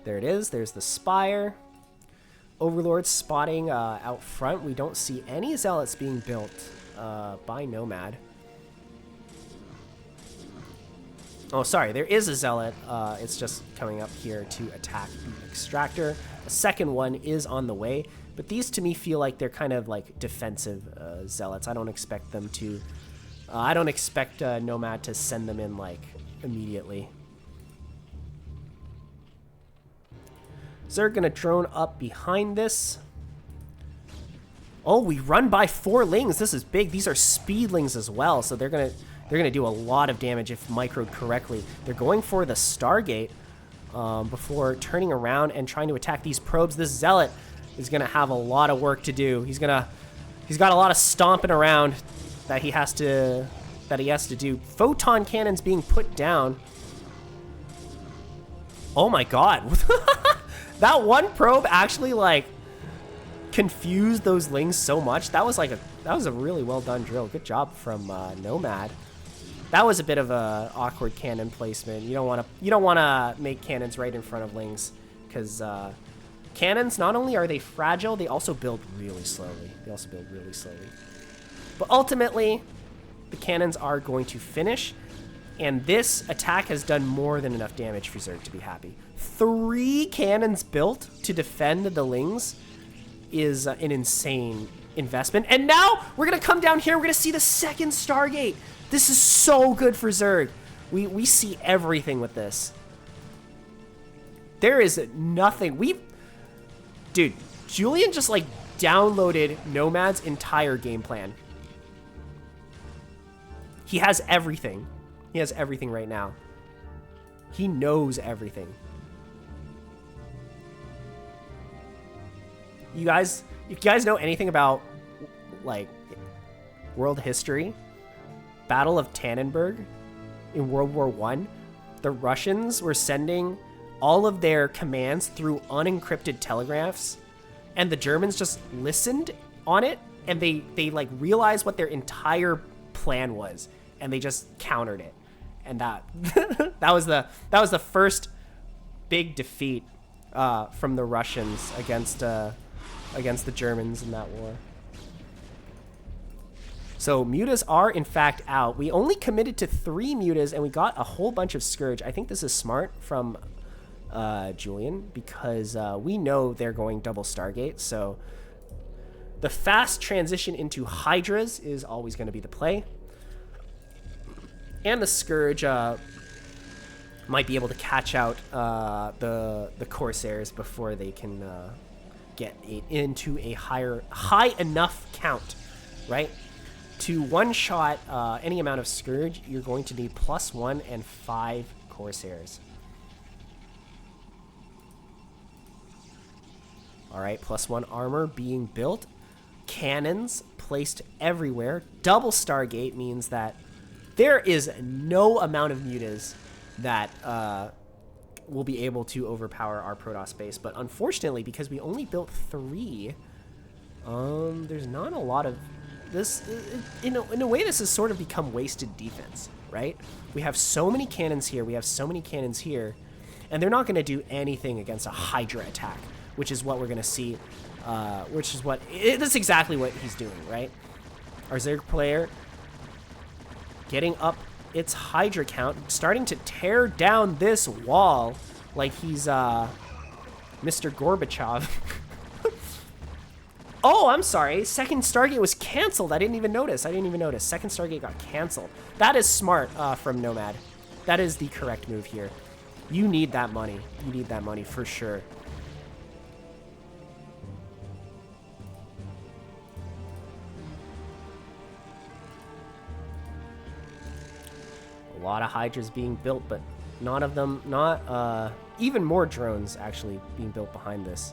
There it is. There's the Spire. Overlord spotting out front. We don't see any zealots being built by Nomad. Oh, sorry, there is a zealot. It's just coming up here to attack the extractor. A second one is on the way, but these to me feel like they're kind of like defensive zealots. I don't expect them to. I don't expect Nomad to send them in like immediately. Zerg gonna drone up behind this. Oh, we run by 4 lings. This is big. These are speedlings as well, so they're gonna do a lot of damage if microed correctly. They're going for the Stargate before turning around and trying to attack these probes. This zealot is gonna have a lot of work to do. He's got a lot of stomping around that he has to do. Photon cannons being put down. Oh my god. That one probe actually like confused those lings so much. That was a really well done drill. Good job from Nomad. That was a bit of a awkward cannon placement. You don't want to make cannons right in front of lings, because cannons, not only are they fragile, they also build really slowly. But ultimately, the cannons are going to finish, and this attack has done more than enough damage for Zerg to be happy. 3 cannons built to defend the lings is an insane investment. And now we're going to come down here. We're going to see the second Stargate. This is so good for Zerg. We see everything with this. There is nothing. Dude, Julian just like downloaded Nomad's entire game plan. He has everything. He has everything right now. He knows everything. You guys, if you guys know anything about like world history, Battle of Tannenberg in World War I, the Russians were sending all of their commands through unencrypted telegraphs, and the Germans just listened on it, and they like realized what their entire plan was, and they just countered it. And that that was the first big defeat from the Russians against the Germans in that war. So mutas are in fact out. We only committed to 3 mutas, and we got a whole bunch of Scourge. I think this is smart from Julian, because we know they're going double Stargate. So the fast transition into Hydras is always going to be the play. And the Scourge might be able to catch out the Corsairs before they can get into a high enough count, right? To one-shot any amount of Scourge, you're going to need +1 and 5 Corsairs. All right, +1 armor being built. Cannons placed everywhere. Double Stargate means that there is no amount of mutas that will be able to overpower our Protoss base. But unfortunately, because we only built 3, there's not a lot of this. In a way, this has sort of become wasted defense, right? We have so many cannons here. We have so many cannons here. And they're not going to do anything against a Hydra attack, which is what we're going to see. That's exactly what he's doing, right? Our Zerg player getting up its Hydra count, starting to tear down this wall like he's Mr. Gorbachev. Oh, I'm sorry. Second Stargate was canceled. I didn't even notice. Second Stargate got canceled. That is smart from Nomad. That is the correct move here. You need that money. You need that money for sure. A lot of Hydras being built, but even more drones actually being built behind this.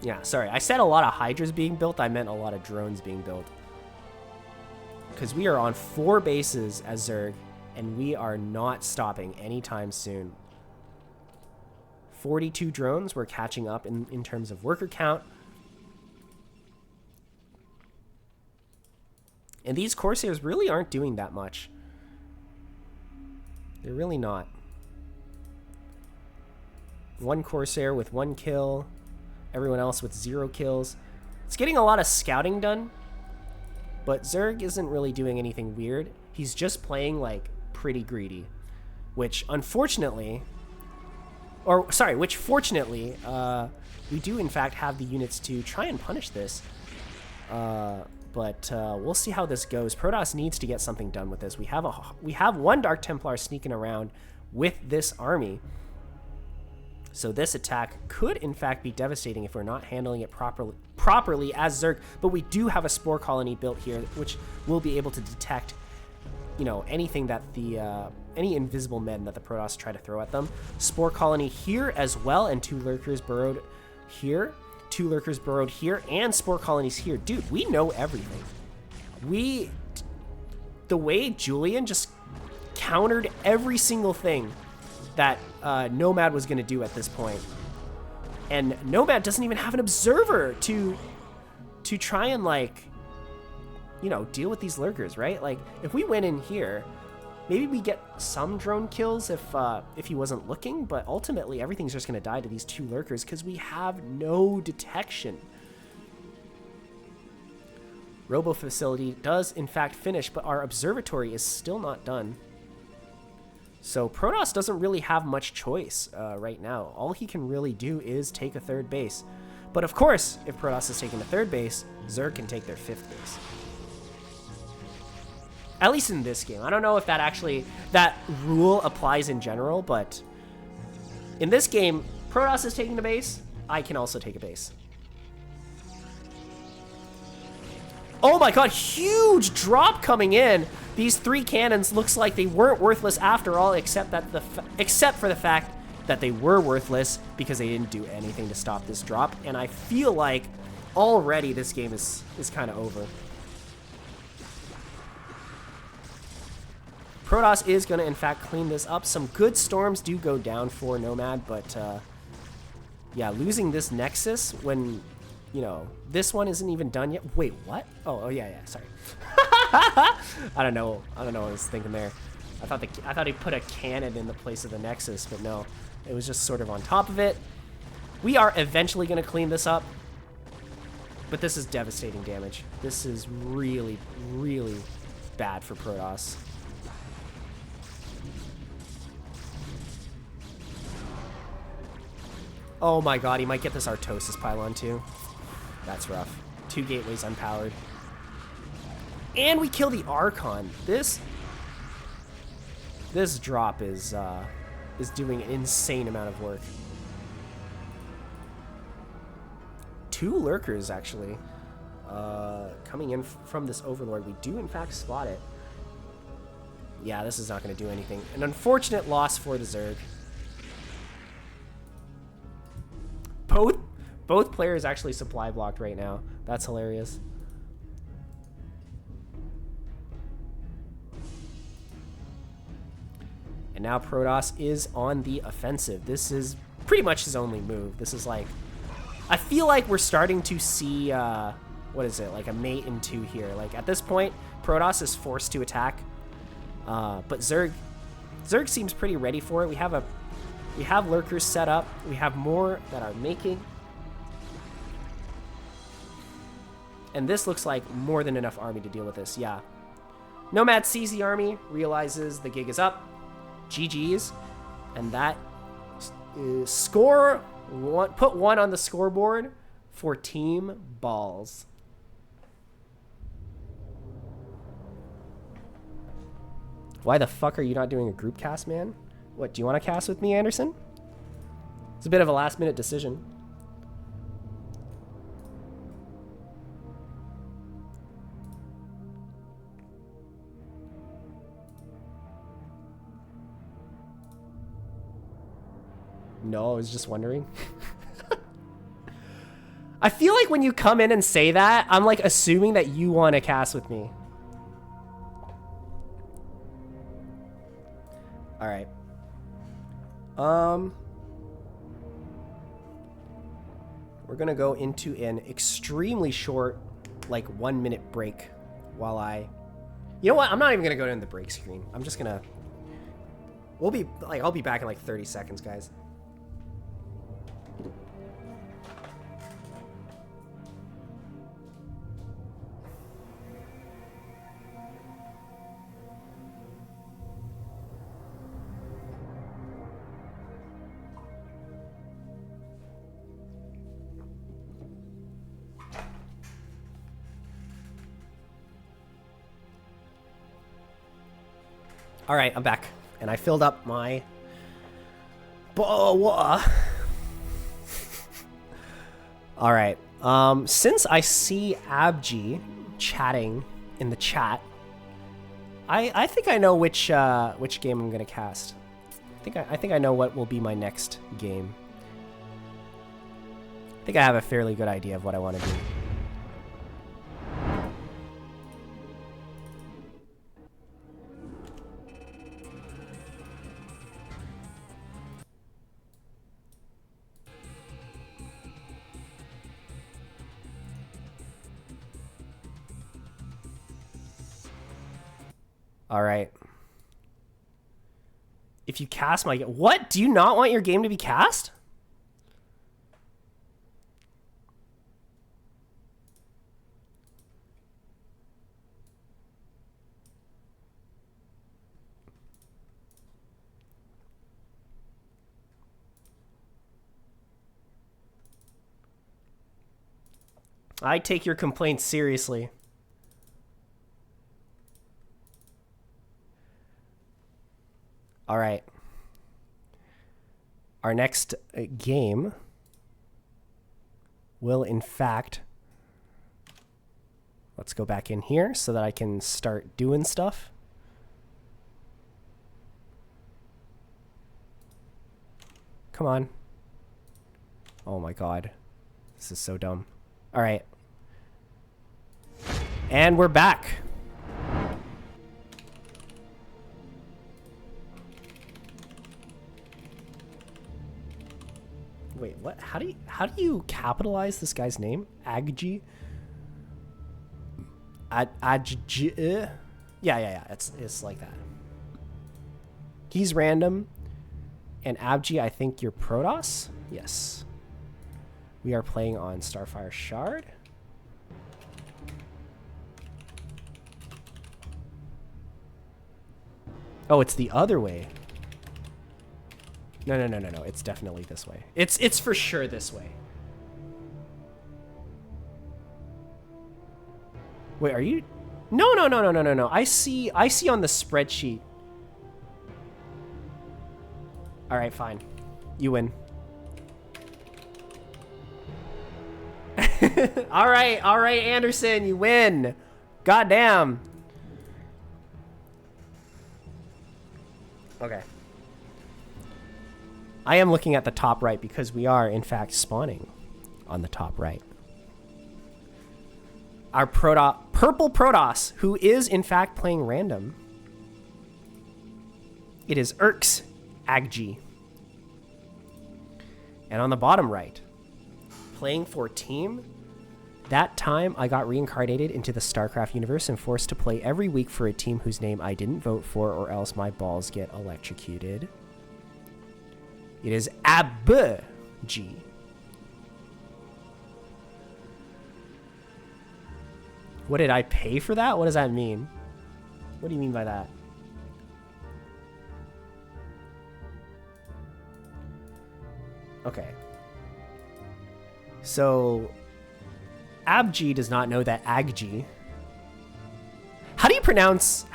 Yeah, sorry. I said a lot of Hydras being built. I meant a lot of drones being built. Because we are on 4 bases as Zerg, and we are not stopping anytime soon. 42 drones. We're catching up in terms of worker count. And these Corsairs really aren't doing that much. They're really not. One Corsair with 1 kill. Everyone else with 0 kills. It's getting a lot of scouting done. But Zerg isn't really doing anything weird. He's just playing, like, pretty greedy. Which, unfortunately... which, fortunately, we do, in fact, have the units to try and punish this. But we'll see how this goes. Protoss needs to get something done with this. We have one Dark Templar sneaking around with this army. So this attack could, in fact, be devastating if we're not handling it properly as Zerg. But we do have a Spore Colony built here, which will be able to detect, you know, anything that any invisible men that the Protoss try to throw at them. Spore Colony here as well, and 2 Lurkers burrowed here. 2 Lurkers burrowed here, and Spore Colonies here. Dude, we know everything. The way Julian just countered every single thing that Nomad was going to do at this point. And Nomad doesn't even have an observer to try and, like, you know, deal with these Lurkers, right? Like, if we went in here, maybe we get some drone kills if he wasn't looking, but ultimately everything's just going to die to these 2 Lurkers because we have no detection. Robo Facility does, in fact, finish, but our observatory is still not done. So Protoss doesn't really have much choice right now. All he can really do is take a 3rd base. But of course, if Protoss is taking a 3rd base, Zerg can take their 5th base. At least in this game. I don't know if that rule applies in general, but in this game, Protoss is taking the base. I can also take a base. Oh my god, huge drop coming in. These 3 cannons looks like they weren't worthless after all, except for the fact that they were worthless because they didn't do anything to stop this drop. And I feel like already this game is kind of over. Protoss is going to, in fact, clean this up. Some good storms do go down for Nomad, but yeah, losing this Nexus when, you know, this one isn't even done yet. Wait, what? Oh yeah, sorry. I don't know what I was thinking there. I thought he put a cannon in the place of the Nexus, but no. It was just sort of on top of it. We are eventually going to clean this up, but this is devastating damage. This is really, really bad for Protoss. Oh my god, he might get this Artosis pylon too. That's rough. 2 gateways unpowered. And we kill the Archon. This drop is doing an insane amount of work. 2 Lurkers, actually. Coming in from this Overlord. We do, in fact, spot it. Yeah, this is not going to do anything. An unfortunate loss for the Zerg. Both players actually supply blocked right now. That's hilarious. And now Protoss is on the offensive. This is pretty much his only move. This is like... I feel like we're starting to see... what is it? Like a mate in 2 here. Like at this point, Protoss is forced to attack. But Zerg seems pretty ready for it. We have Lurkers set up. We have more that are making. And this looks like more than enough army to deal with this. Yeah. Nomad sees the army, realizes the gig is up. GG's. And that is put 1 on the scoreboard for Team Balls. Why the fuck are you not doing a group cast, man? What, do you want to cast with me, Anderson? It's a bit of a last-minute decision. No, I was just wondering. I feel like when you come in and say that, I'm like assuming that you want to cast with me. All right. We're gonna go into an extremely short, like 1-minute break while you know what? I'm not even gonna go into the break screen. I'm just gonna, I'll be back in like 30 seconds, guys. All right, I'm back. And I filled up my bottle of water. All right. Since I see Abji chatting in the chat, I think I know which game I'm gonna cast. I think I know what will be my next game. I think I have a fairly good idea of what I want to do. All right. If you cast my... What? Do you not want your game to be cast? I take your complaints seriously. All right. Our next game will, in fact... Let's go back in here so that I can start doing stuff. Come on. Oh my god. This is so dumb. All right. And we're back. Wait, what? How do you capitalize this guy's name? Agji? Agji? Yeah. It's like that. He's random. And Abji, I think you're Protoss? Yes. We are playing on Starfire Shard. Oh, it's the other way. No. It's definitely this way. It's for sure this way. Wait, are you? No. I see on the spreadsheet. All right, fine. You win. All right, Anderson, you win. Goddamn. Okay. I am looking at the top right because we are, in fact, spawning on the top right. Our purple Protoss, who is, in fact, playing random. It is Urks Agji. And on the bottom right, playing for team. That time, I got reincarnated into the StarCraft universe and forced to play every week for a team whose name I didn't vote for, or else my balls get electrocuted. It is Abji. What did I pay for that? What does that mean? What do you mean by that? Okay. So, Abji does not know that Agji. How do you pronounce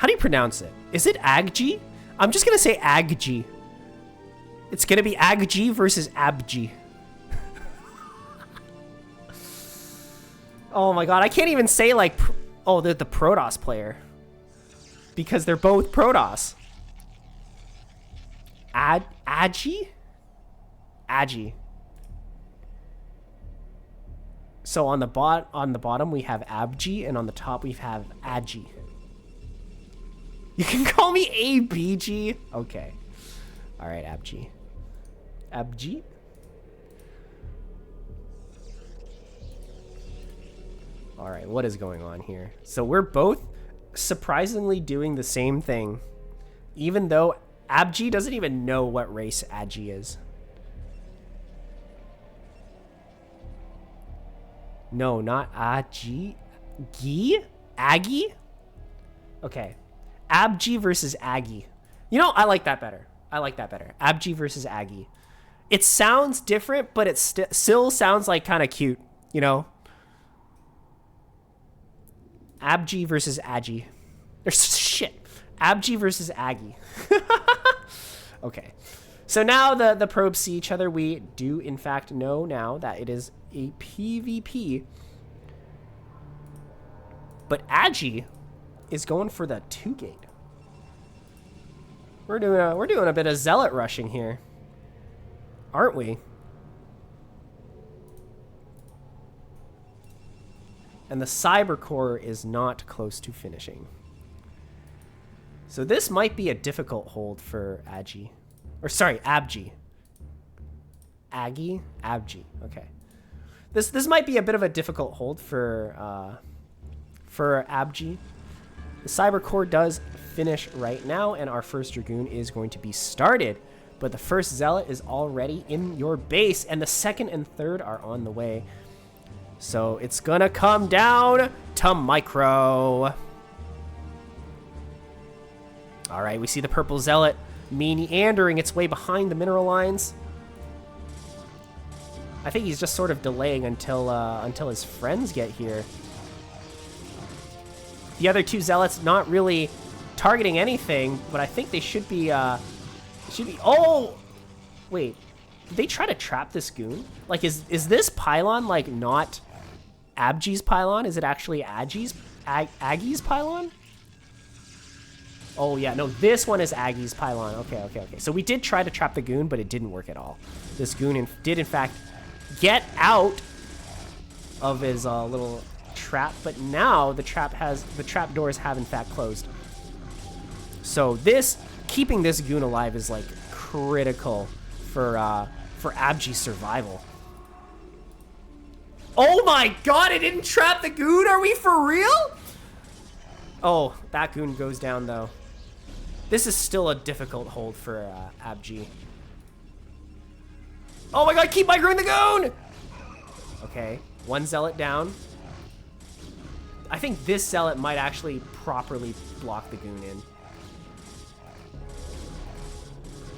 it? Is it Agji? I'm just gonna say Agji. It's gonna be Agji versus Abji. Oh my god, I can't even say like, oh, they're the Protoss player. Because they're both Protoss. Agi? Agi. So on the bottom we have Abji, and on the top we have Agi. You can call me ABG. Okay. All right, Abji. Abji. All right, what is going on here? So we're both surprisingly doing the same thing, even though Abji doesn't even know what race Agi is. No, not Agi. Gi? Aggie? Okay. Abji versus Aggie. You know, I like that better. Abji versus Aggie. It sounds different, but it still sounds like kind of cute, you know? Abji versus Agi. There's shit. Abji versus Aggie. Okay. So now the probes see each other. We do, in fact, know now that it is a PvP. But Agi is going for the 2-gate. We're doing a bit of zealot rushing here, aren't we? And the cyber core is not close to finishing. So this might be a difficult hold for Agi. Or sorry, Abji. Aggie? Abji. Okay. This might be a bit of a difficult hold for Abji. The cyber core does finish right now, and our first Dragoon is going to be started. But the first zealot is already in your base, and the second and third are on the way. So it's gonna come down to micro. All right, we see the purple zealot meandering its way behind the mineral lines. I think he's just sort of delaying until his friends get here. The other two zealots not really targeting anything, but I think they should be. Oh, wait. Did they try to trap this goon? Like, is this pylon like not Abji's pylon? Is it actually Aggie's pylon? Oh yeah, no, this one is Aggie's pylon. Okay. So we did try to trap the goon, but it didn't work at all. This goon did in fact get out of his little trap, but now the trap doors have in fact closed. So keeping this goon alive is like critical for Abji's survival. Oh my god, it didn't trap the goon? Are we for real? Oh, that goon goes down though. This is still a difficult hold for Abji. Oh my god, keep microing the goon! Okay, one zealot down. I think this zealot might actually properly block the goon in.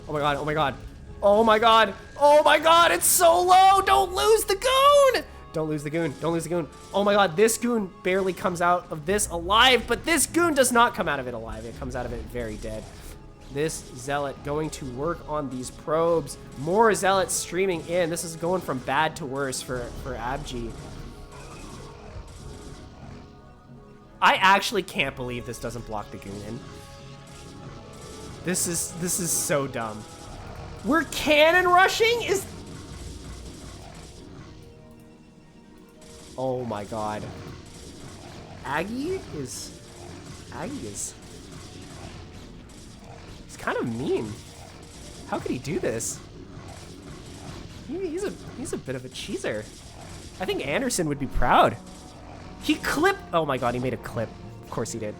Oh my god, oh my god. Oh my god, oh my god, it's so low! Don't lose the goon! Don't lose the goon, don't lose the goon. Oh my god, this goon barely comes out of this alive, but this goon does not come out of it alive. It comes out of it very dead. This zealot going to work on these probes. More zealots streaming in. This is going from bad to worse for Abji. I actually can't believe this doesn't block the goon in. This is so dumb. We're cannon rushing? Oh my god. Aggie is He's kind of mean. How could he do this? He's a bit of a cheeser. I think Anderson would be proud. He clipped. Oh my god, he made a clip. Of course he did.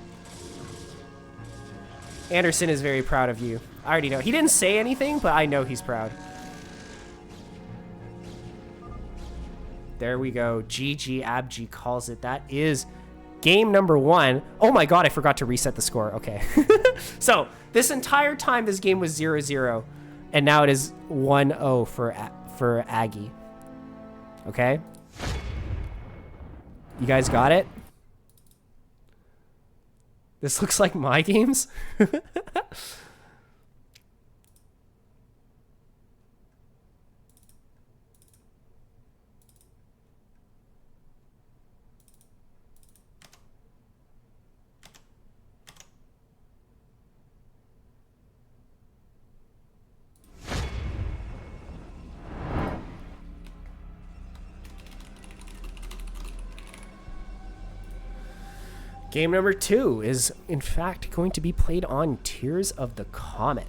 Anderson is very proud of you. I already know. He didn't say anything, but I know he's proud. There we go. GG Abji calls it. That is game number 1. Oh my god, I forgot to reset the score. Okay. So, this entire time this game was 0-0, and now it is 1-0 for Aggie. Okay? You guys got it? This looks like my games. Game number 2 is, in fact, going to be played on Tears of the Comet.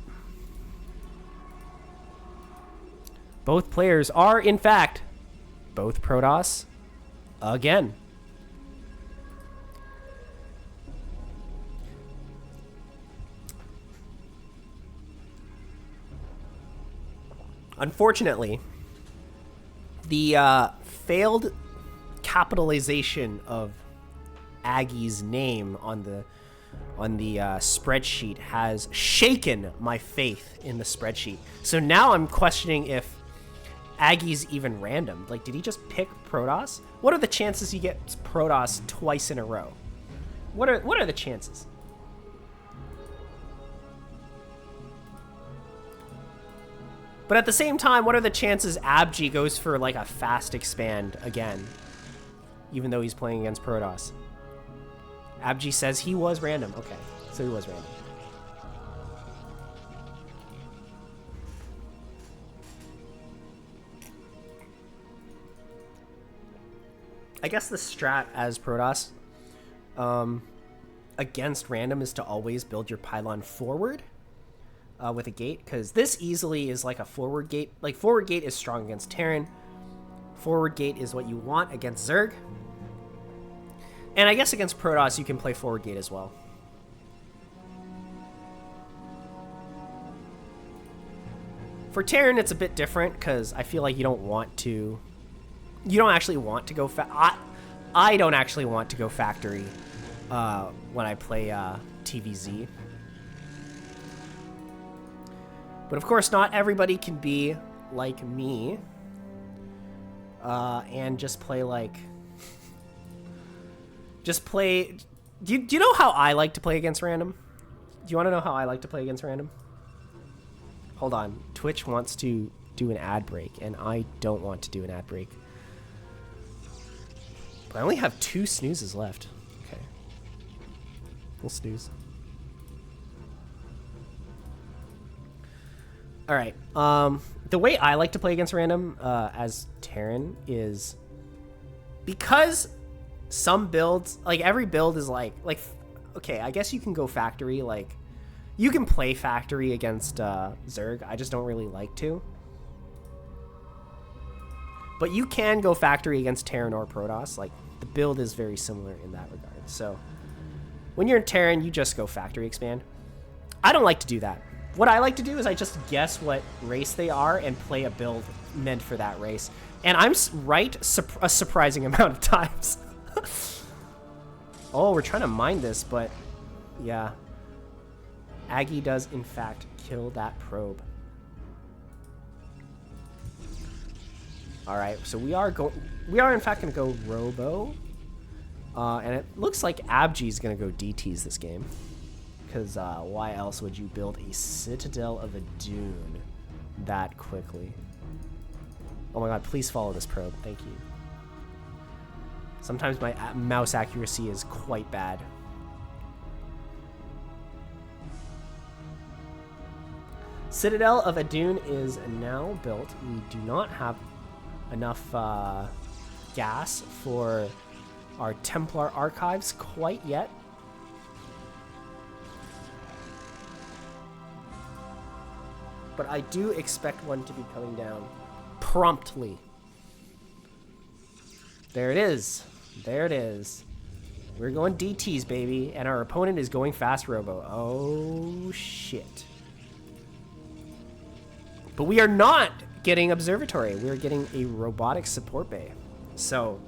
Both players are, in fact, both Protoss again. Unfortunately, the failed capitalization of Aggie's name on the spreadsheet has shaken my faith in the spreadsheet. So now I'm questioning if Aggie's even random. Like, did he just pick Protoss? What are the chances he gets Protoss twice in a row? What are the chances? But at the same time, what are the chances Abji goes for like a fast expand again? Even though he's playing against Protoss. Abji says he was random. Okay, so he was random. I guess the strat as Protoss against random is to always build your pylon forward with a gate, because this easily is like a forward gate. Like, forward gate is strong against Terran. Forward gate is what you want against Zerg. And I guess against Protoss, you can play forward gate as well. For Terran, it's a bit different, because I feel like you don't want to... You don't actually want to go... I don't actually want to go factory when I play TVZ. But of course, not everybody can be like me and just play like... Just play... Do you know how I like to play against random? Do you want to know how I like to play against random? Hold on. Twitch wants to do an ad break, and I don't want to do an ad break. But I only have 2 snoozes left. Okay. We'll snooze. Alright. The way I like to play against random as Terran is... Because some builds... Like, every build is like... Okay, I guess you can go factory. Like, you can play factory against Zerg. I just don't really like to. But you can go factory against Terran or Protoss. Like, the build is very similar in that regard. So, when you're in Terran, you just go factory expand. I don't like to do that. What I like to do is I just guess what race they are and play a build meant for that race. And I'm right a surprising amount of times. Oh, we're trying to mine this, but yeah. Aggie does, in fact, kill that probe. Alright, so we are in fact going to go Robo. And it looks like Abji's going to go DTs this game. Because why else would you build a Citadel of a Dune that quickly? Oh my god, please follow this probe. Thank you. Sometimes my mouse accuracy is quite bad. Citadel of Adun is now built. We do not have enough gas for our Templar archives quite yet. But I do expect one to be coming down promptly. There it is. There it is. We're going DTs, baby. And our opponent is going fast Robo. Oh, shit. But we are not getting Observatory. We are getting a robotic support bay. So...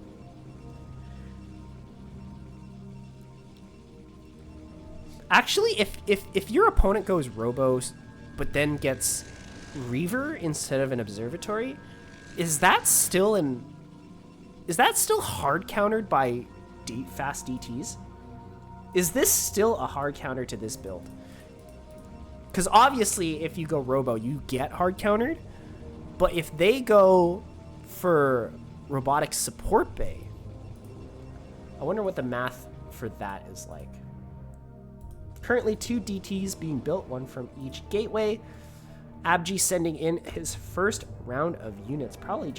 Actually, if your opponent goes Robos, but then gets Reaver instead of an Observatory, is that still hard countered by fast DTs? Is this still a hard counter to this build? Because obviously, if you go Robo, you get hard countered. But if they go for robotic support bay, I wonder what the math for that is like. Currently 2 DTs being built, one from each gateway. Abji sending in his first round of units, probably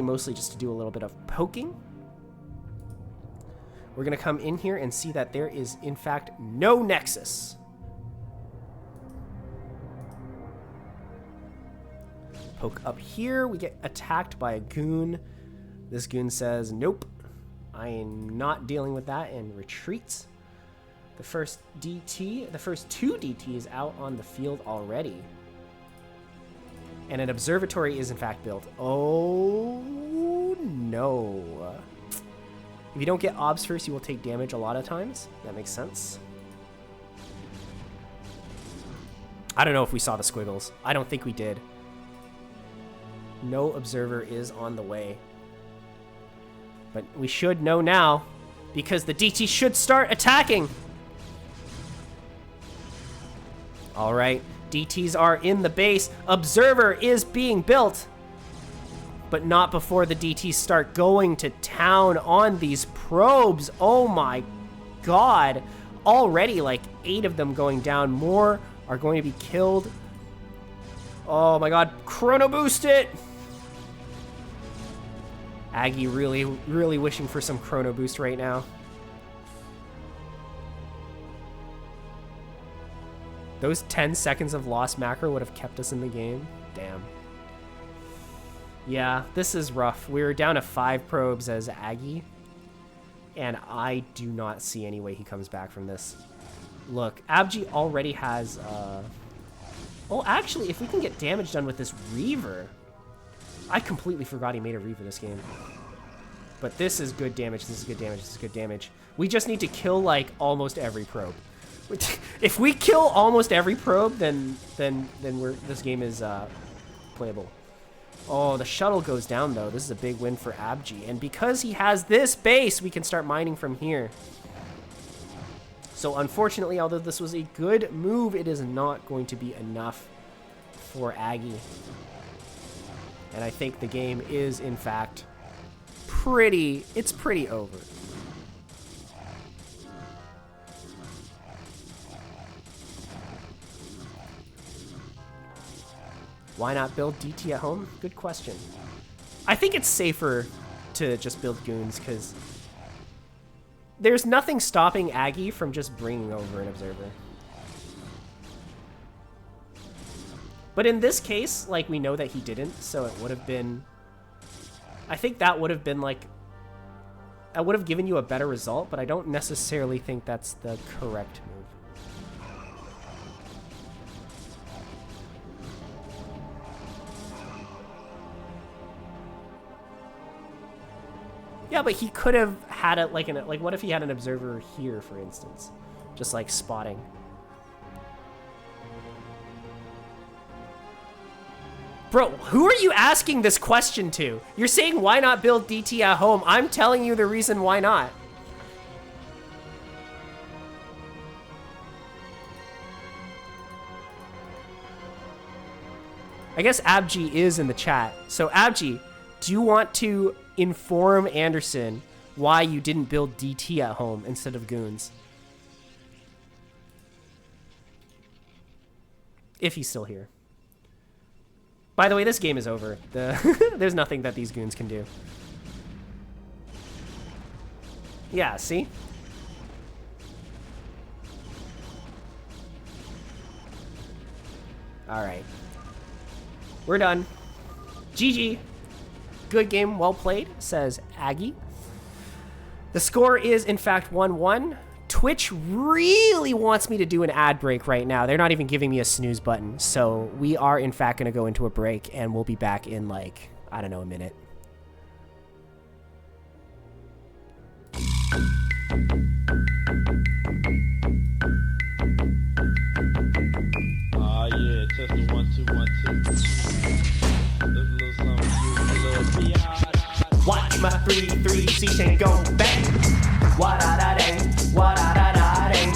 mostly just to do a little bit of poking. We're gonna come in here and see that there is in fact no Nexus. Poke up here, we get attacked by a goon. This goon says, nope, I am not dealing with that, and retreats. The first two DTs out on the field already. And an observatory is in fact built. Oh no. If you don't get obs first, you will take damage a lot of times. That makes sense. I don't know if we saw the squiggles. I don't think we did. No observer is on the way. But we should know now, because the DT should start attacking. All right, DTs are in the base. Observer is being built, but not before the DTs start going to town on these probes. Oh my god. Already like 8 of them going down. More are going to be killed. Oh my god. Chrono boost it. Aggie really wishing for some chrono boost right now. Those 10 seconds of lost macro would have kept us in the game. Damn. Yeah, this is rough. We're down to 5 probes as Aggie, and I do not see any way he comes back from this. Look, Abji already has, oh, actually, if we can get damage done with this Reaver. I completely forgot he made a Reaver this game. But this is good damage, this is good damage, this is good damage. We just need to kill, like, almost every probe. If we kill almost every probe, then this game is playable. Oh, the shuttle goes down, though. This is a big win for Abji. And because he has this base, we can start mining from here. So unfortunately, although this was a good move, it is not going to be enough for Aggie. And I think the game is, in fact, pretty over. Why not build DT at home? Good question. I think it's safer to just build goons because there's nothing stopping Aggie from just bringing over an observer. But in this case, like, we know that he didn't, so it would have been... I think that would have been, like... I would have given you a better result, but I don't necessarily think that's the correct move. Yeah, but he could have had it like what if he had an observer here, for instance? Just like spotting. Bro, who are you asking this question to? You're saying why not build DT at home? I'm telling you the reason why not. I guess Abji is in the chat. So Abji, do you want to inform Anderson why you didn't build DT at home instead of goons? If he's still here. By the way, this game is over. There's nothing that these goons can do. Yeah, see? Alright. We're done. GG. Good game, well played, says Aggie. The score is, in fact, 1-1. Twitch really wants me to do an ad break right now. They're not even giving me a snooze button. So we are, in fact, going to go into a break, and we'll be back in, like, I don't know, a minute.
Yeah, test the 1 2 1 2. There's a little something for you, a little biatch.
Watch my 3-3 C-chain go bang. Wa-da-da-dang, wa-da-da-da-dang.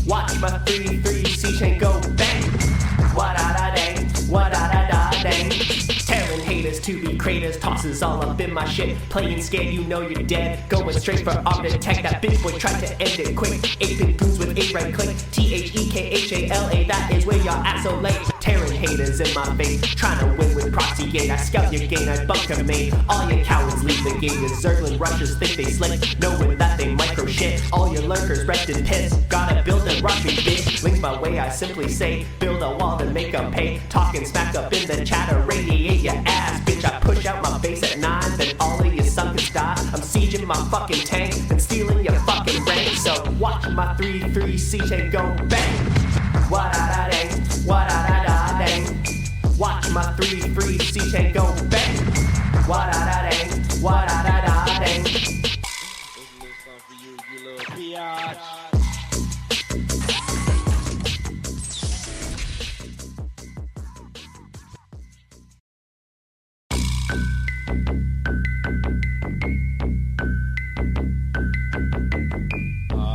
Watch my 3-3 C-chain go bang. Wa-da-da-dang, wa-da-da-da-dang. Tearing haters to be craters, tosses all up in my shit. Playing scared, you know you're dead. Going straight for arm attack, that bitch boy tried to end it quick. 8-bit goons with 8 right click. T-H-E-K-H-A-L-A, that is where y'all at so late. Tearing haters in my face, trying to win with proxy gate. I scout your gain, I bunker main. All your cowards leave the game. Your Zerglin rushers think they slick, knowing that they micro shit. All your lurkers wrecked in piss. Gotta build a rush me, bitch. Link my way, I simply say, build a wall to make them pay. Talking smack up in the chat, radiate your ass, bitch. I push out my base at 9, then all of you suckers die. I'm sieging my fucking tank and stealing your fucking rank. So watch my 3-3 C-chain go bang. Wa-da-da-dang, wa-da-da-da-dang. Watch my 3-3 C-chain go bang. Wa-da-da-dang, wa-da-da-da-dang.
There's a little something for you, you little biatch.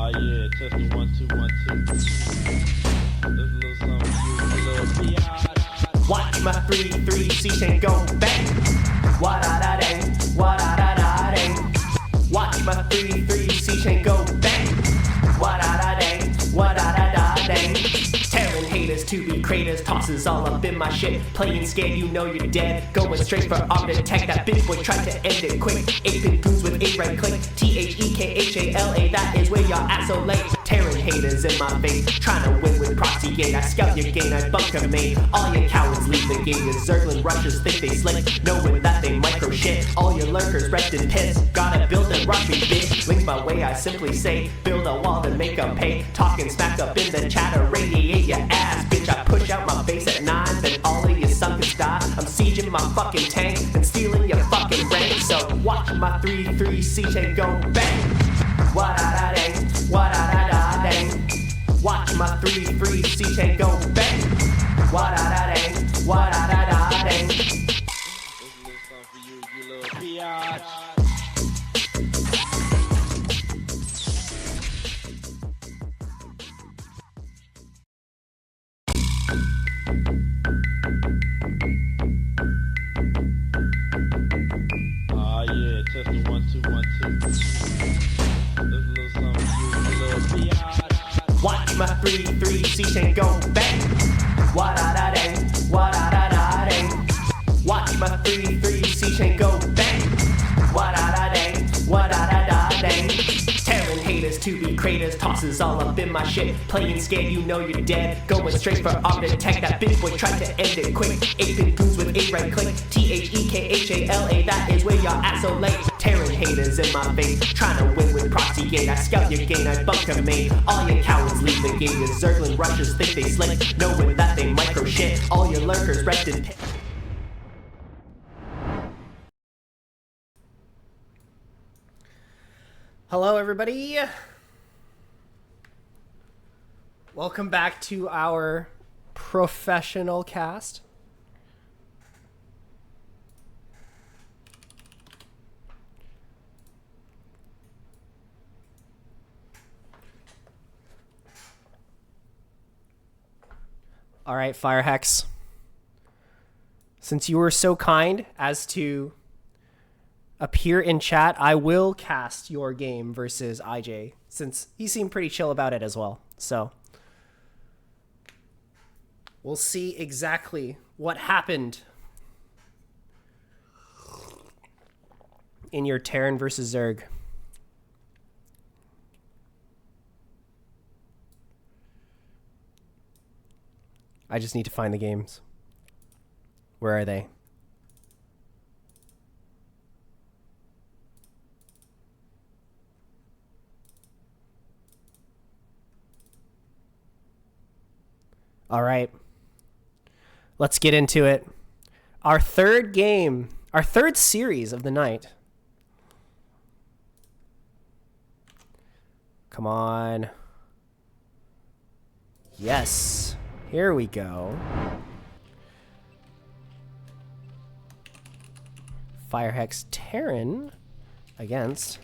Yeah, test the 1 2 1 2. There's a little something for you, a little
Watch my 3-3 C chain go bang. Wa-da-da-dang, wa-da-da-da-dang. Watch my 3-3 C chain go bang. Wa-da-da-dang, wa-da-da-da-dang. Tearing haters to be craters, tosses all up in my shit. Playing scared, you know you're dead. Going straight for arm attack, that bitch boy tried to end it quick. 8-bit goons with a right click. T-H-E-K-H-A-L-A, that is where y'all at so late. Tearing haters in my face, trying to win with proxy gate. I scout your gain, I bunker made. All your cowards leave the game. Your Zerglin rushers think they slick, knowing that they micro shit. All your lurkers wrecked in piss. Gotta build and rush me, bitch. Link my way, I simply say, build a wall to make them pay. Talking smack up in the chatter, radiate your ass, bitch. I push out my base at 9, then all of your suckers die. I'm sieging my fucking tank and stealing your fucking rank. So watch my 3-3 C chain go bang. Wa-da-da-dang, wa-da-da-da-dang. Watch my 3-3 C chain go bang. Wa-da-da-dang, wa-da-da-da-dang.
This is a little something for you, you little biatch. Yeah, test the 1 2 1 2. This is a little something for you, you little biatch.
Watch my 3-3 C chain go bang. Wa-da-da-dang, wa-da-da-da-dang. Watch my 3-3 C chain go bang. Wa-da-da-dang, wa-da-da-da-dang. Tearing haters to be craters, tosses all up in my shit. Playing scared, you know you're dead. Going straight for arm attack, that bitch boy tried to end it quick. 8-bit goons with a right click. T-H-E-K-H-A-L-A, that is where y'all at so late. Tearing haters in my face, trying to win with proxy gate. I scout your gain, I bunker made. All your cowards leave the game. Your Zerglin rushers think they slick, knowing that they micro shit. All your lurkers wrecked in pit. Hello, everybody. Welcome back to our professional cast. All right, Firehex. Since you were so kind as to appear in chat, I will cast your game versus IJ, since he seemed pretty chill about it as well. So we'll see exactly what happened in your Terran versus Zerg. I just need to find the games. Where are they? All right. Let's get into it. Our third game, our third series of the night. Come on. Yes. Here we go. Firehex Terran against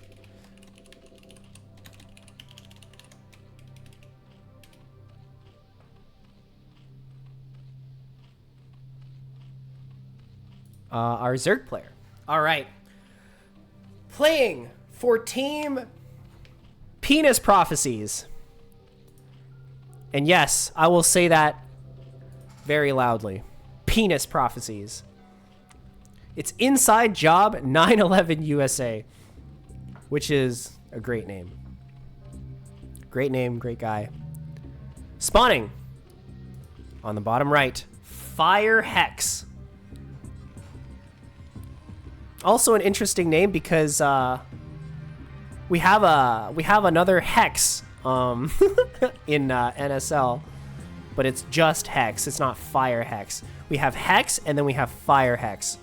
our Zerg player. All right. Playing for Team Penis Prophecies. And yes, I will say that very loudly. Penis Prophecies. It's Inside Job 911 USA, which is a great name. Great name, great guy. Spawning on the bottom right, Firehex. Also an interesting name because we have another Hex in NSL, but it's just Hex. It's not Firehex. We have Hex and then we have Firehex.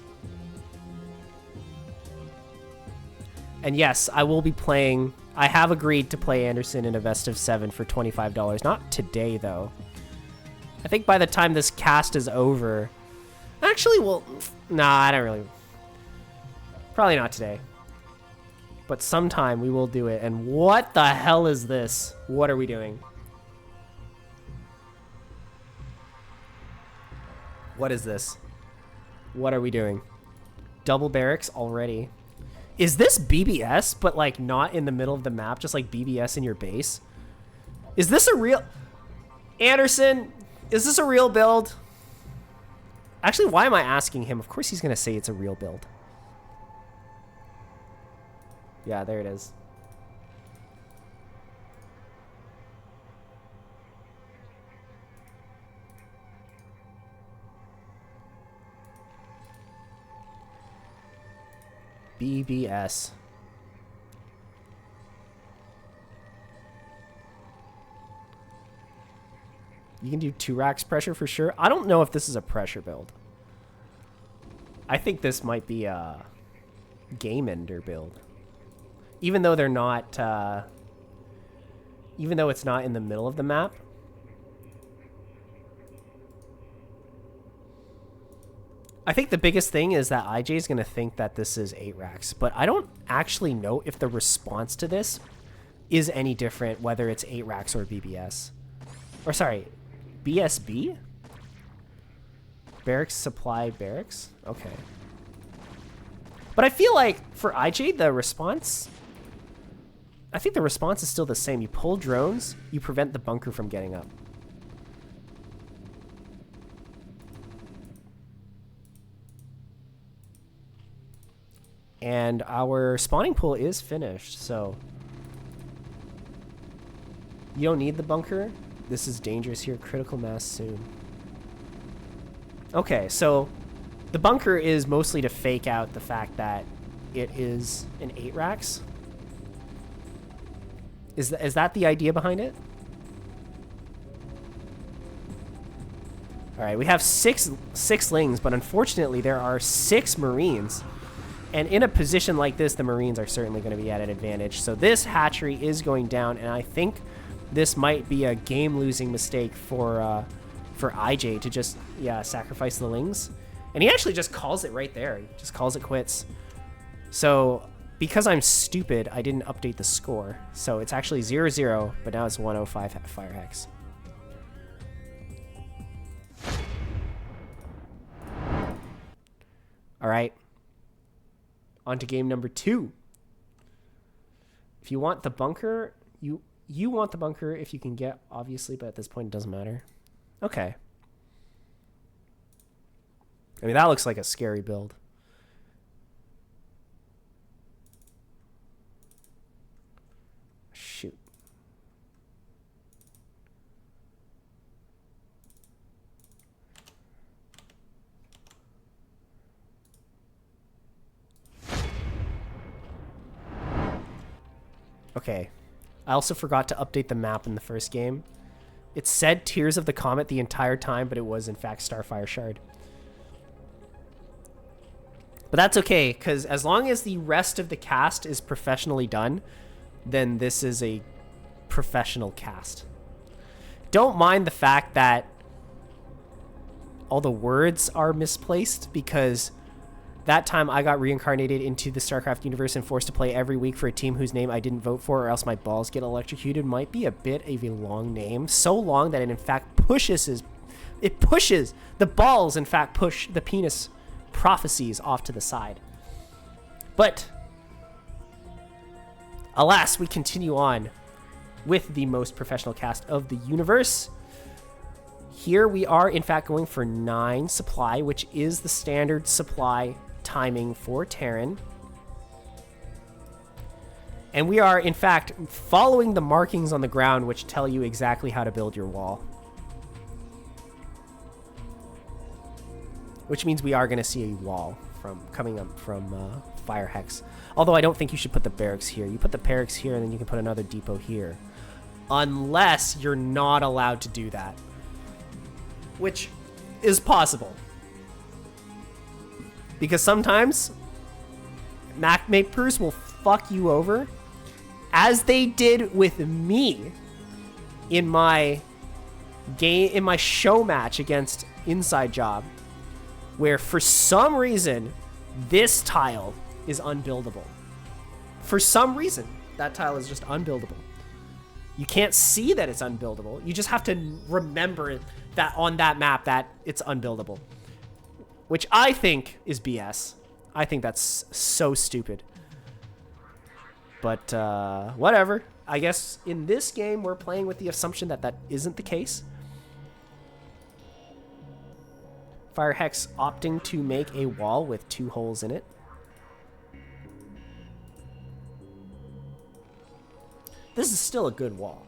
And yes, I will be playing. I have agreed to play Anderson in a best of 7 for $25. Not today though. I think by the time this cast is over, actually, well, nah, I don't really. Probably not today. But sometime we will do it. And what the hell is this? What are we doing? What is this? What are we doing? Double barracks already. Is this BBS, but like not in the middle of the map, just like BBS in your base? Is this a real... Anderson, is this a real build? Actually, why am I asking him? Of course he's going to say it's a real build. Yeah, there it is. BBS. You can do 2 racks pressure for sure. I don't know if this is a pressure build. I think this might be a game ender build. Even though they're not, even though it's not in the middle of the map. I think the biggest thing is that IJ is going to think that this is 8 racks, but I don't actually know if the response to this is any different, whether it's 8 racks or BBS. Or sorry, BSB? Barracks supply barracks? Okay. But I feel like for IJ, the response... I think the response is still the same. You pull drones, you prevent the bunker from getting up. And our spawning pool is finished, so... You don't need the bunker. This is dangerous here. Critical mass soon. Okay, so the bunker is mostly to fake out the fact that it is an 8 racks. Is that the idea behind it? All right, we have six lings, but unfortunately there are 6 Marines. And in a position like this, the Marines are certainly going to be at an advantage. So this hatchery is going down, and I think this might be a game-losing mistake for IJ to just, yeah, sacrifice the lings. And he actually just calls it right there. He just calls it quits. So because I'm stupid, I didn't update the score. So it's actually 0-0, but now it's 105 fire hex. All right. On to game number 2. If you want the bunker, you want the bunker if you can get, obviously, but at this point it doesn't matter. Okay. I mean, that looks like a scary build. Shoot. Okay. I also forgot to update the map in the first game. It said Tears of the Comet the entire time, but it was in fact Starfire Shard. But that's okay, because as long as the rest of the cast is professionally done, then this is a professional cast. Don't mind the fact that all the words are misplaced, because that time I got reincarnated into the StarCraft universe and forced to play every week for a team whose name I didn't vote for, or else my balls get electrocuted. Might be a bit of a long name. So long that it in fact pushes the balls, in fact, push the penis prophecies off to the side. But alas, we continue on with the most professional cast of the universe. Here we are, in fact, going for 9 supply, which is the standard supply timing for Terran. And we are, in fact, following the markings on the ground, which tell you exactly how to build your wall. Which means we are going to see a wall coming up from Fire Hex. Although I don't think you should put the barracks here. You put the barracks here, and then you can put another depot here. Unless you're not allowed to do that. Which is possible. Because sometimes mapmakers will fuck you over, as they did with me in my show match against Inside Job, where for some reason this tile is unbuildable. For some reason, that tile is just unbuildable. You can't see that it's unbuildable. You just have to remember that on that map that it's unbuildable. which I think is BS. I think that's so stupid. But whatever. I guess in this game, we're playing with the assumption that that isn't the case. Fire Hex opting to make a wall with 2 holes in it. This is still a good wall.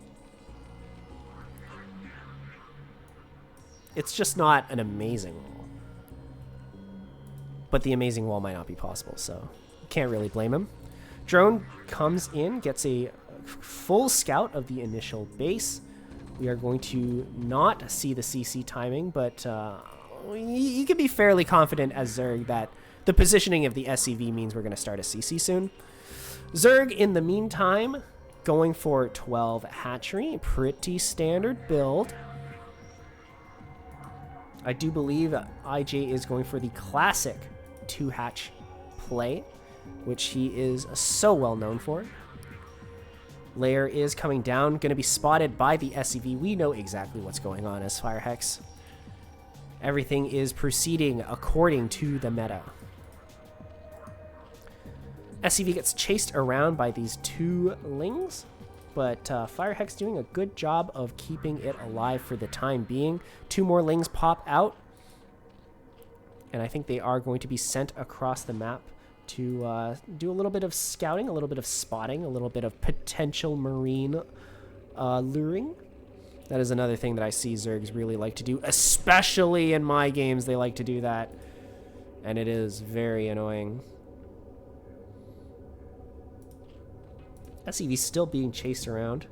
It's just not an amazing wall. But the amazing wall might not be possible, so can't really blame him. Drone comes in, gets a full scout of the initial base. We are going to not see the CC timing, but you can be fairly confident as Zerg that the positioning of the SCV means we're going to start a CC soon. Zerg, in the meantime, going for 12 hatchery. Pretty standard build. I do believe IJ is going for the classic 2-hatch play, which he is so well known for. Lair is coming down, going to be spotted by the SCV. We know exactly what's going on as Fire Hex. Everything is proceeding according to the meta. SCV gets chased around by these 2 lings, but Fire Hex doing a good job of keeping it alive for the time being. 2 more lings pop out, and I think they are going to be sent across the map to do a little bit of scouting, a little bit of spotting, a little bit of potential marine luring. That is another thing that I see Zergs really like to do, especially in my games. They like to do that, and it is very annoying. SCV still being chased around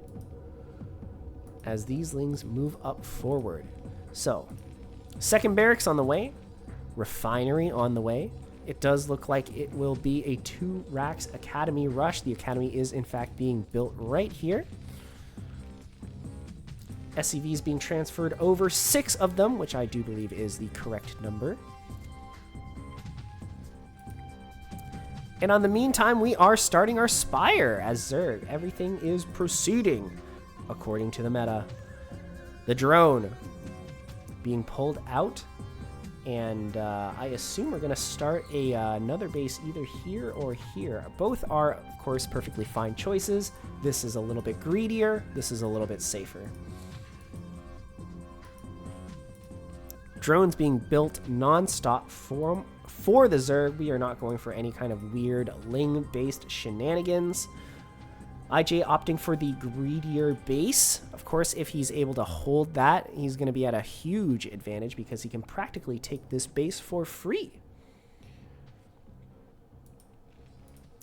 as these lings move up forward. So, second barracks on the way, refinery on the way. It does look like it will be a 2 racks academy rush. The academy is in fact being built right here. SCV is being transferred over, 6 of them, which I do believe is the correct number. And on the meantime, we are starting our Spire as Zerg. Everything is proceeding according to the meta. The drone being pulled out, and I assume we're going to start another base either here or here. Both are, of course, perfectly fine choices. This is a little bit greedier. This is a little bit safer. Drones being built non-stop for the Zerg. We are not going for any kind of weird Ling-based shenanigans. IJ opting for the greedier base. Of course, if he's able to hold that, he's going to be at a huge advantage because he can practically take this base for free.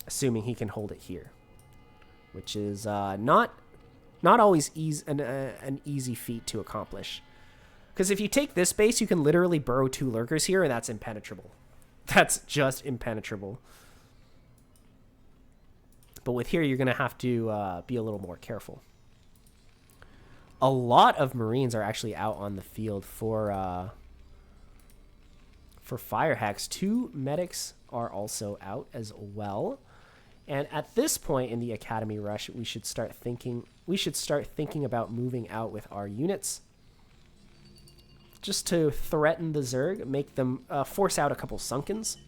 Assuming he can hold it here, which is not always an easy feat to accomplish. Because if you take this base, you can literally burrow 2 lurkers here, and that's impenetrable. That's just impenetrable. But with here, you're going to have to be a little more careful. A lot of Marines are actually out on the field for Fire Hex. 2 medics are also out as well. And at this point in the Academy Rush, we should start thinking about moving out with our units, just to threaten the Zerg, make them force out a couple Sunkens.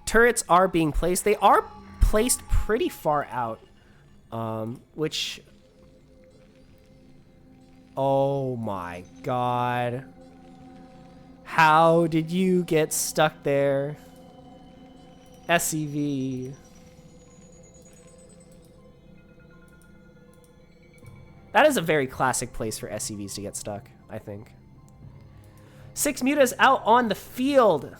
Turrets are being placed. They are placed pretty far out, which... Oh my god. How did you get stuck there? SCV. That is a very classic place for SCVs to get stuck, I think. 6 mutas out on the field.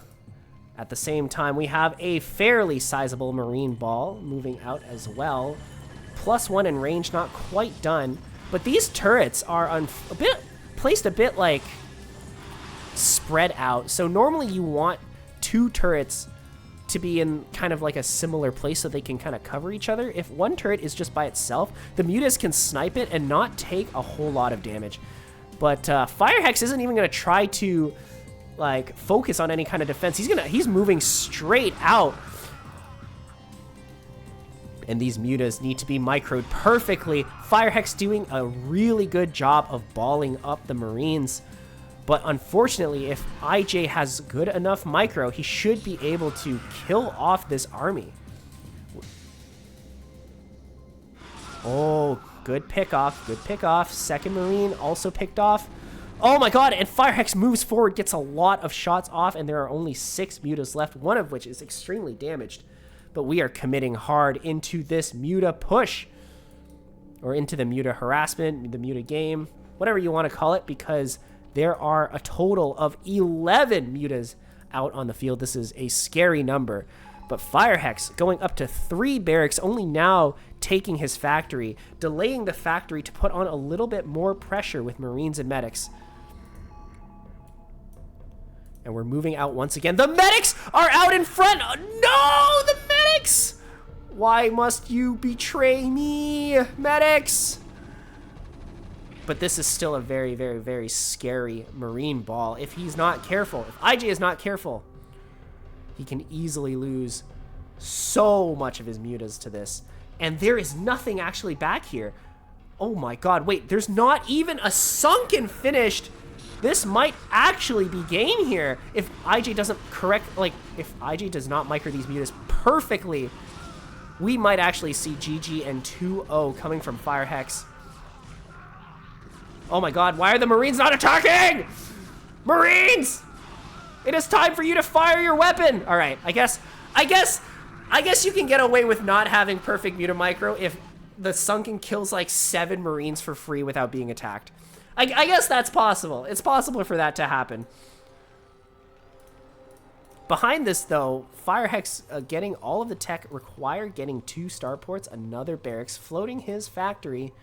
At the same time, we have a fairly sizable Marine ball moving out as well. +1 in range, not quite done. But these turrets are placed a bit like spread out. So normally you want 2 turrets to be in kind of like a similar place so they can kind of cover each other. If one turret is just by itself, the mutas can snipe it and not take a whole lot of damage. But Fire Hex isn't even going to try to like focus on any kind of defense. He's moving straight out. And these mutas need to be microed perfectly. Firehex doing a really good job of balling up the Marines. But unfortunately, if IJ has good enough micro, he should be able to kill off this army. Oh, good pick off, good pick off. Second Marine also picked off. Oh my god, and Firehex moves forward, gets a lot of shots off, and there are only 6 mutas left, one of which is extremely damaged. But we are committing hard into this muta push. Or into the muta harassment, the muta game, whatever you want to call it, because there are a total of 11 mutas out on the field. This is a scary number. But Firehex going up to 3 barracks, only now taking his factory, delaying the factory to put on a little bit more pressure with Marines and medics. And we're moving out once again. The medics are out in front. No, the medics! Why must you betray me, medics? But this is still a very, very, very scary Marine ball. If he's not careful, if IJ is not careful, he can easily lose so much of his mutas to this. And there is nothing actually back here. Oh my god, wait, there's not even a sunken finished. This might actually be game here if IJ doesn't if IJ does not micro these mutas perfectly. We might actually see GG and 2-0 coming from Firehex. Oh my god, why are the Marines not attacking? Marines! It is time for you to fire your weapon. All right, I guess you can get away with not having perfect muta micro if the Sunken kills like 7 Marines for free without being attacked. I guess that's possible. It's possible for that to happen. Behind this, though, Firehex getting all of the tech required, getting 2 starports, another barracks, floating his factory,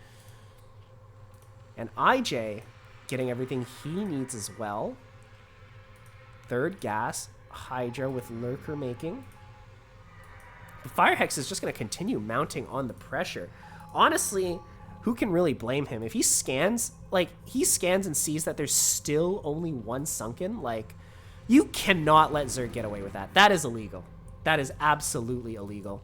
and IJ getting everything he needs as well. 3rd gas, Hydra with lurker making. But Firehex is just going to continue mounting on the pressure. Honestly, who can really blame him? If he scans, and sees that there's still only 1 sunken, you cannot let Zerg get away with that. That is illegal. That is absolutely illegal.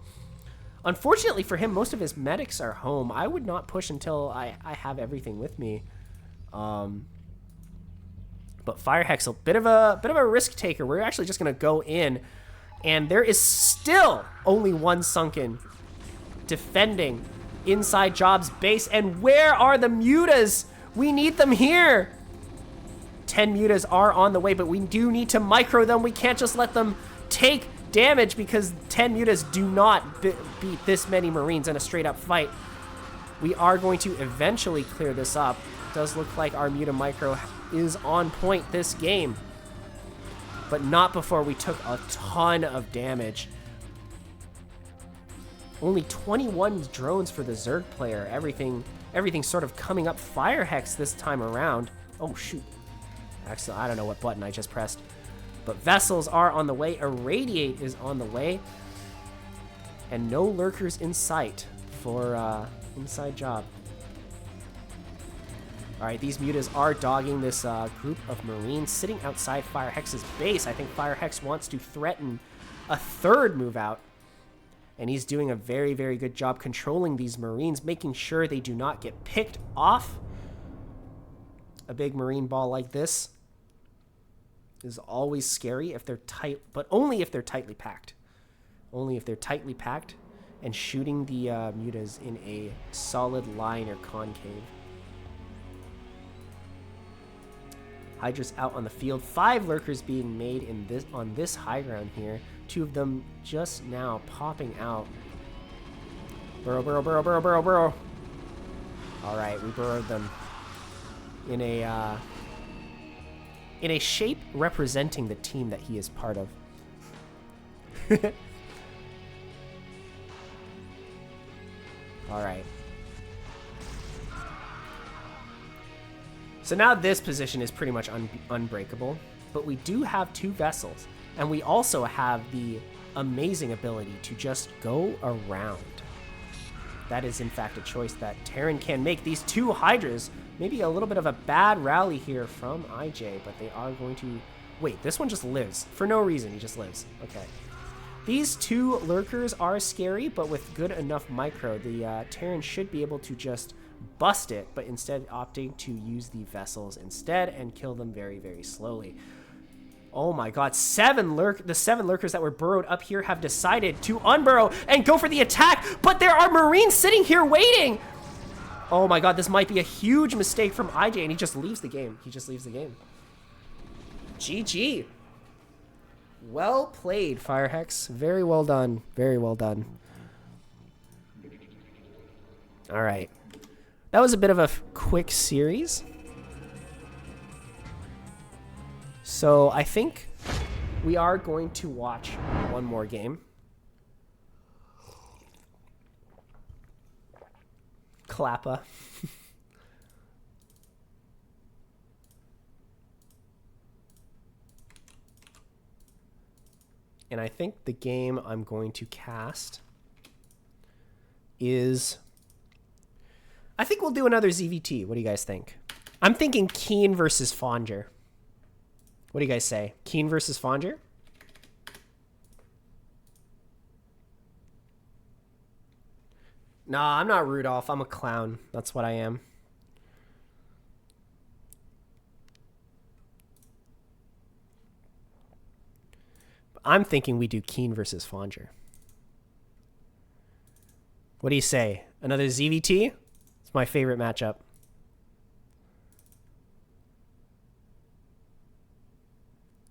Unfortunately for him, most of his medics are home. I would not push until I have everything with me. But Firehex, a bit of a risk taker. We're actually just gonna go in, and there is still only 1 sunken defending inside Job's base. And where are the mutas? We need them here. 10 mutas are on the way, but we do need to micro them. We can't just let them take damage because 10 mutas do not beat this many Marines in a straight up fight. We are going to eventually clear this up. It does look like our muta micro is on point this game, but not before we took a ton of damage. Only 21 drones for the Zerg player. Everything sort of coming up Firehex this time around. Oh shoot. Actually, I don't know what button I just pressed. But vessels are on the way. Irradiate is on the way. And no lurkers in sight for inside Job. Alright, these mutas are dogging this group of Marines sitting outside Firehex's base. I think Firehex wants to threaten a 3rd move out. And he's doing a very, very good job controlling these Marines, making sure they do not get picked off. A big Marine ball like this is always scary if they're tight, but only if they're tightly packed. Only if they're tightly packed and shooting the mutas in a solid line or concave. Hydra's out on the field. 5 lurkers being made on this high ground here. 2 of them just now popping out. Burrow, burrow, burrow, burrow, burrow, burrow. All right, we burrowed them in a shape representing the team that he is part of. All right. So now this position is pretty much unbreakable, but we do have 2 vessels, and we also have the amazing ability to just go around. That is, in fact, a choice that Terran can make. These 2 Hydras, maybe a little bit of a bad rally here from IJ, but they are going to... Wait, this one just lives. For no reason, he just lives. Okay. These two lurkers are scary, but with good enough micro, the Terran should be able to just bust it, but instead opting to use the vessels instead and kill them very, very slowly. Oh my god, the 7 lurkers that were burrowed up here have decided to unburrow and go for the attack, but there are Marines sitting here waiting! Oh my god, this might be a huge mistake from IJ, and he just leaves the game. He just leaves the game. GG. Well played, Firehex. Very well done. Very well done. All right. That was a bit of a quick series. So I think we are going to watch one more game. Klappa. And I think the game I'm going to cast is... I think we'll do another ZVT. What do you guys think? I'm thinking Keen versus Fonger. What do you guys say? Keen versus Fonger? Nah, I'm not Rudolph. I'm a clown. That's what I am. I'm thinking we do Keen versus Fonger. What do you say? Another ZVT? It's my favorite matchup.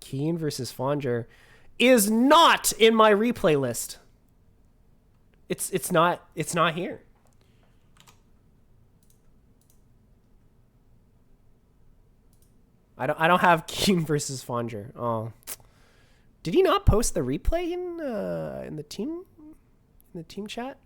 Keen versus Fonger is not in my replay list. It's not here. I don't have Keen versus Fonger. Oh. Did he not post the replay in the team chat?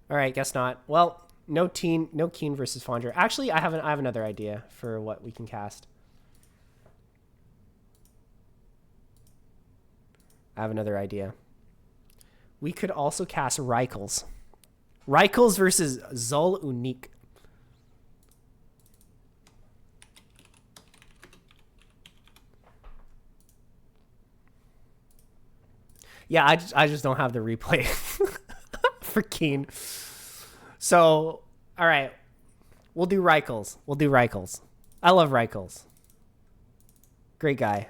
All right, guess not. Well, no Keen versus Fonger. Actually, I have another idea for what we can cast. I have another idea. We could also cast Rykles. Rykles versus Zul Unique. Yeah, I just don't have the replay for Keen. So, all right. We'll do Rykles. I love Rykles. Great guy.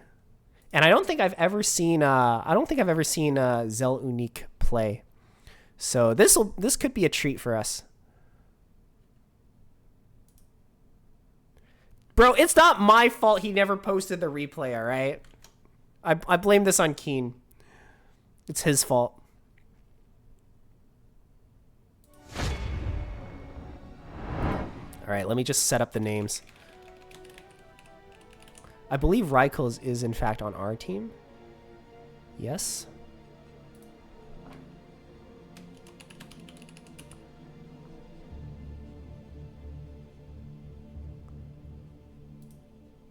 And I don't think I've ever seen Zul Unique play. So this could be a treat for us. Bro, it's not my fault he never posted the replay, all right? I blame this on Keen. It's his fault. All right, let me just set up the names. I believe Rykles is, in fact, on our team. Yes.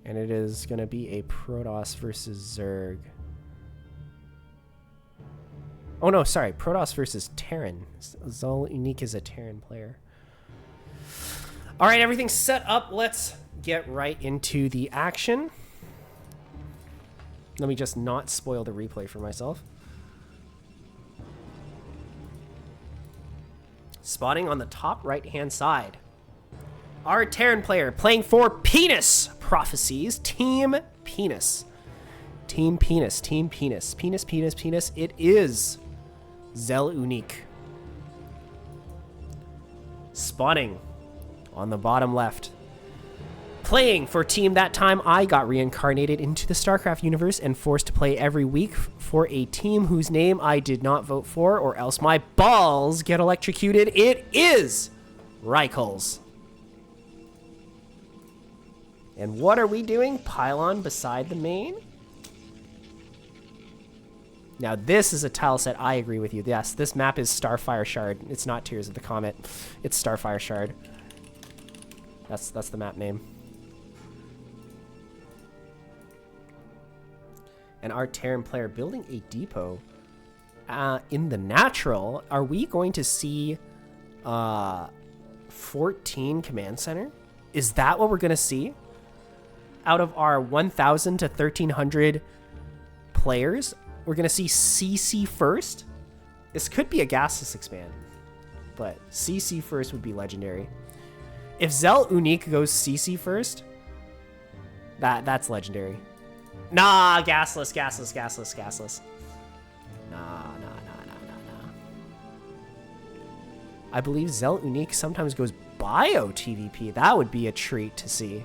And it is going to be a Protoss versus Zerg. Oh, no, sorry. Protoss versus Terran. Zul Unique is a Terran player. All right, everything's set up. Let's get right into the action. Let me just not spoil the replay for myself. Spotting on the top right-hand side. Our Terran player playing for Penis Prophecies. Team Penis. Team Penis. Team Penis. Penis, Penis, Penis. It is Zul Unique. Spotting on the bottom left. Playing for team that time I got reincarnated into the StarCraft universe and forced to play every week for a team whose name I did not vote for, or else my balls get electrocuted. It is Rykles. And what are we doing? Pylon beside the main? Now this is a tile set. I agree with you. Yes, this map is Starfire Shard. It's not Tears of the Comet. It's Starfire Shard. That's the map name. And our Terran player building a depot in the natural. Are we going to see 14 command center? Is that what we're going to see? Out of our 1,000 to 1,300 players, we're going to see CC first? This could be a gasless expand, but CC first would be legendary. If Zell Unique goes CC first, that's legendary. Nah, gasless. Nah. I believe Zell Unique sometimes goes Bio TVP. That would be a treat to see.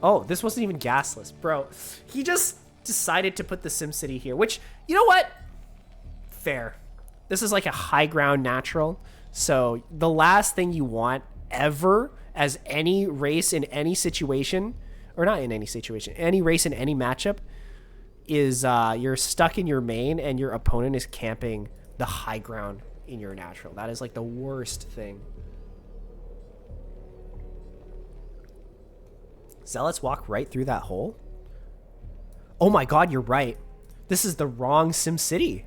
Oh, this wasn't even gasless. Bro, he just decided to put the SimCity here, which, you know what? Fair. This is like a high ground natural. So the last thing you want ever as any race in any situation, or not in any situation, any race in any matchup, is you're stuck in your main and your opponent is camping the high ground in your natural. That is like the worst thing. Zealots walk right through that hole. Oh my god, you're right. This is the wrong SimCity.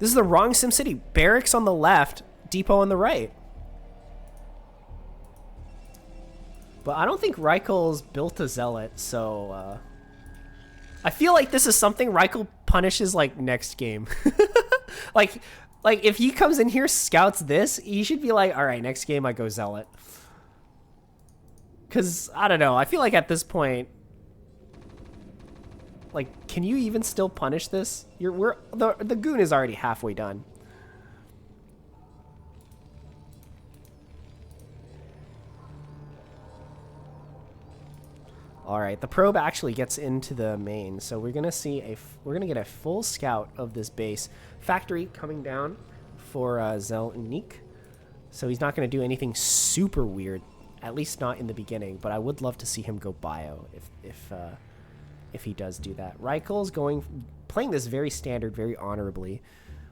This is the wrong SimCity. Barracks on the left, depot on the right. But I don't think Reichel's built a Zealot, so I feel like this is something Reichel punishes like next game. like if he comes in here, scouts this, he should be like, all right, next game I go Zealot. Because, I don't know, I feel like at this point, like, can you even still punish this? The goon is already halfway done. All right, the probe actually gets into the main, so we're gonna see we're gonna get a full scout of this base. Factory coming down for Zell Unique, so he's not gonna do anything super weird, at least not in the beginning. But I would love to see him go bio if he does do that. Reichel's playing this very standard, very honorably.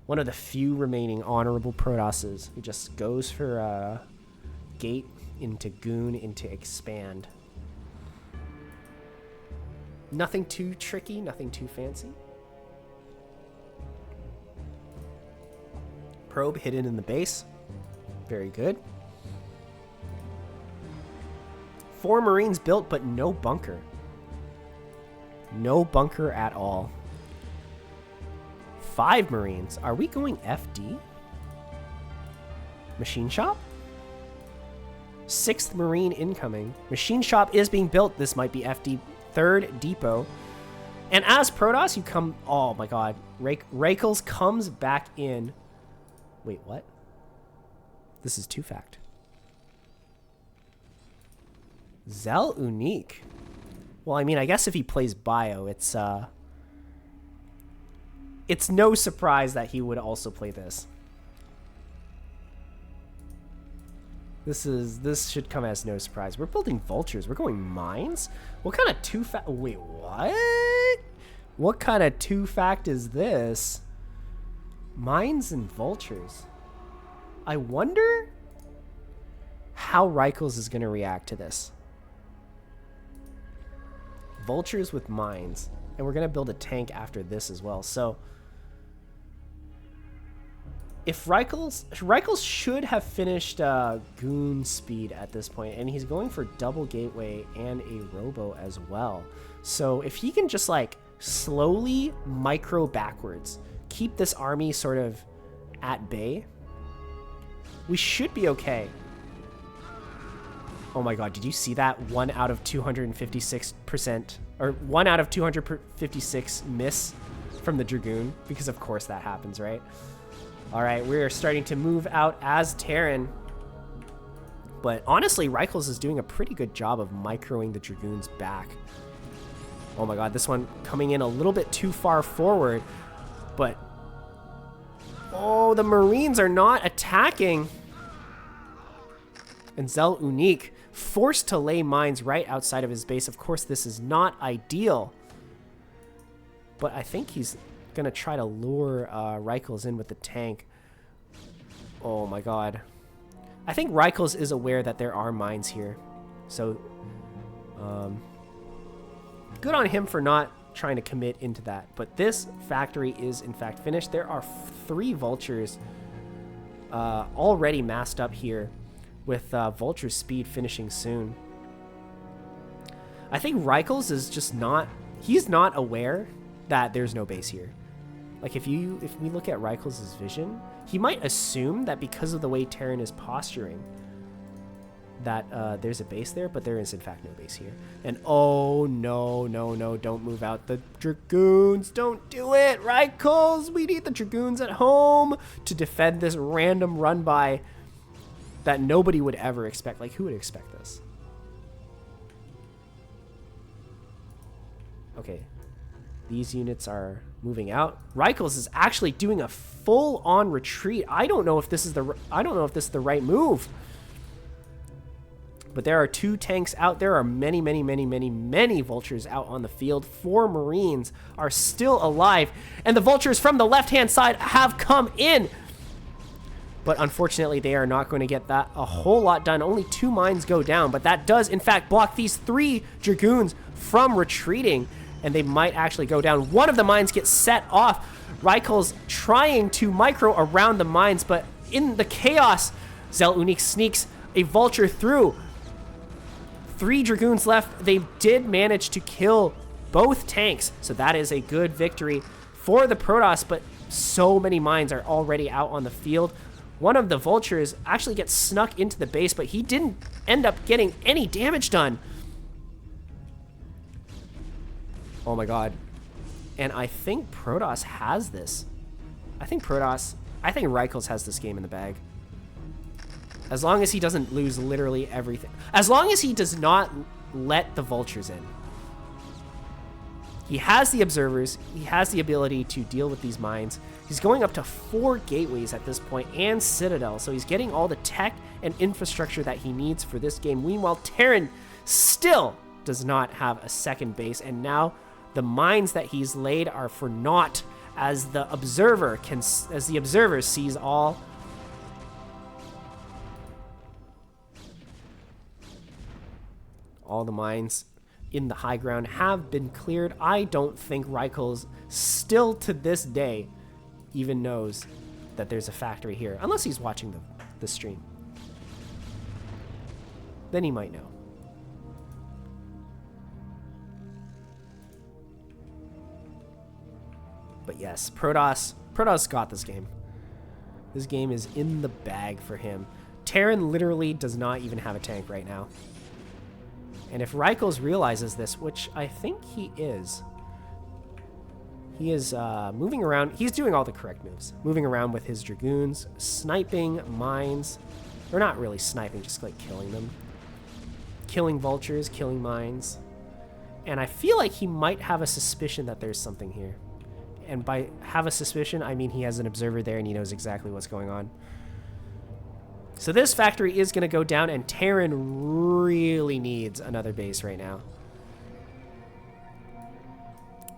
One of the few remaining honorable Protosses who just goes for gate into goon into expand. Nothing too tricky, nothing too fancy. Probe hidden in the base. Very good. 4 Marines built, but no bunker. No bunker at all. 5 Marines. Are we going FD? Machine shop? 6th Marine incoming. Machine shop is being built. This might be FD. 3rd depot. And as Protoss, you come... Oh my god. Reichels comes back in. Wait, what? This is 2-fact. Zell Unique. Well, I mean, I guess if he plays bio, it's no surprise that he would also play this. This should come as no surprise. We're building vultures. We're going mines? What kind of 2-fact? Wait, what? What kind of 2-fact is this? Mines and vultures. I wonder how Reichels is going to react to this. Vultures with mines. And we're going to build a tank after this as well. So if Reichels should have finished goon speed at this point, and he's going for double gateway and a robo as well. So if he can just like slowly micro backwards, keep this army sort of at bay, we should be okay. Oh my god, did you see that? 1 out of 256%, or 1 out of 256 miss from the Dragoon? Because of course that happens, right? All right, we're starting to move out as Terran. But honestly, Reichels is doing a pretty good job of microing the Dragoons back. Oh my god, this one coming in a little bit too far forward. But, oh, the Marines are not attacking. And Zell Unique forced to lay mines right outside of his base. Of course, this is not ideal. But I think he's gonna try to lure Reichels in with the tank. Oh my god. I think Reichels is aware that there are mines here. So, good on him for not trying to commit into that. But this factory is in fact finished. There are 3 vultures already massed up here, with Vulture Speed finishing soon. I think Reichels is just not, he's not aware that there's no base here. Like if we look at Reichels' vision, he might assume that because of the way Terran is posturing that there's a base there, but there is in fact no base here. And oh no, don't move out the Dragoons. Don't do it, Reichels. We need the Dragoons at home to defend this random run by that nobody would ever expect. Like, who would expect this? Okay, these units are moving out. Reichels is actually doing a full-on retreat. I don't know if this is the right move. But there are 2 tanks out. There are many vultures out on the field. 4 Marines are still alive, and the vultures from the left-hand side have come in. But unfortunately, they are not going to get that a whole lot done. Only 2 mines go down, but that does in fact block these 3 Dragoons from retreating, and they might actually go down. One of the mines gets set off. Reichels trying to micro around the mines, but in the chaos, Zell Unik sneaks a vulture through. 3 Dragoons left. They did manage to kill both tanks, so that is a good victory for the Protoss, but so many mines are already out on the field. One of the vultures actually gets snuck into the base, but he didn't end up getting any damage done. Oh my god. And I think Protoss has this. I think Reichels has this game in the bag. As long as he doesn't lose literally everything. As long as he does not let the vultures in. He has the observers. He has the ability to deal with these mines. He's going up to 4 gateways at this point and Citadel. So he's getting all the tech and infrastructure that he needs for this game. Meanwhile, Terran still does not have a second base. And now the mines that he's laid are for naught as the observer sees all. All the mines in the high ground have been cleared. I don't think Reichels still to this day even knows that there's a factory here, unless he's watching the stream. Then he might know. But yes, Protoss got this game. This game is in the bag for him. Terran literally does not even have a tank right now. And if Reichels realizes this, which I think he is moving around. He's doing all the correct moves. Moving around with his Dragoons, sniping mines. Or not really sniping, just like killing them. Killing vultures, killing mines. And I feel like he might have a suspicion that there's something here. And by have a suspicion, I mean he has an observer there and he knows exactly what's going on. So this factory is going to go down, and Terran really needs another base right now.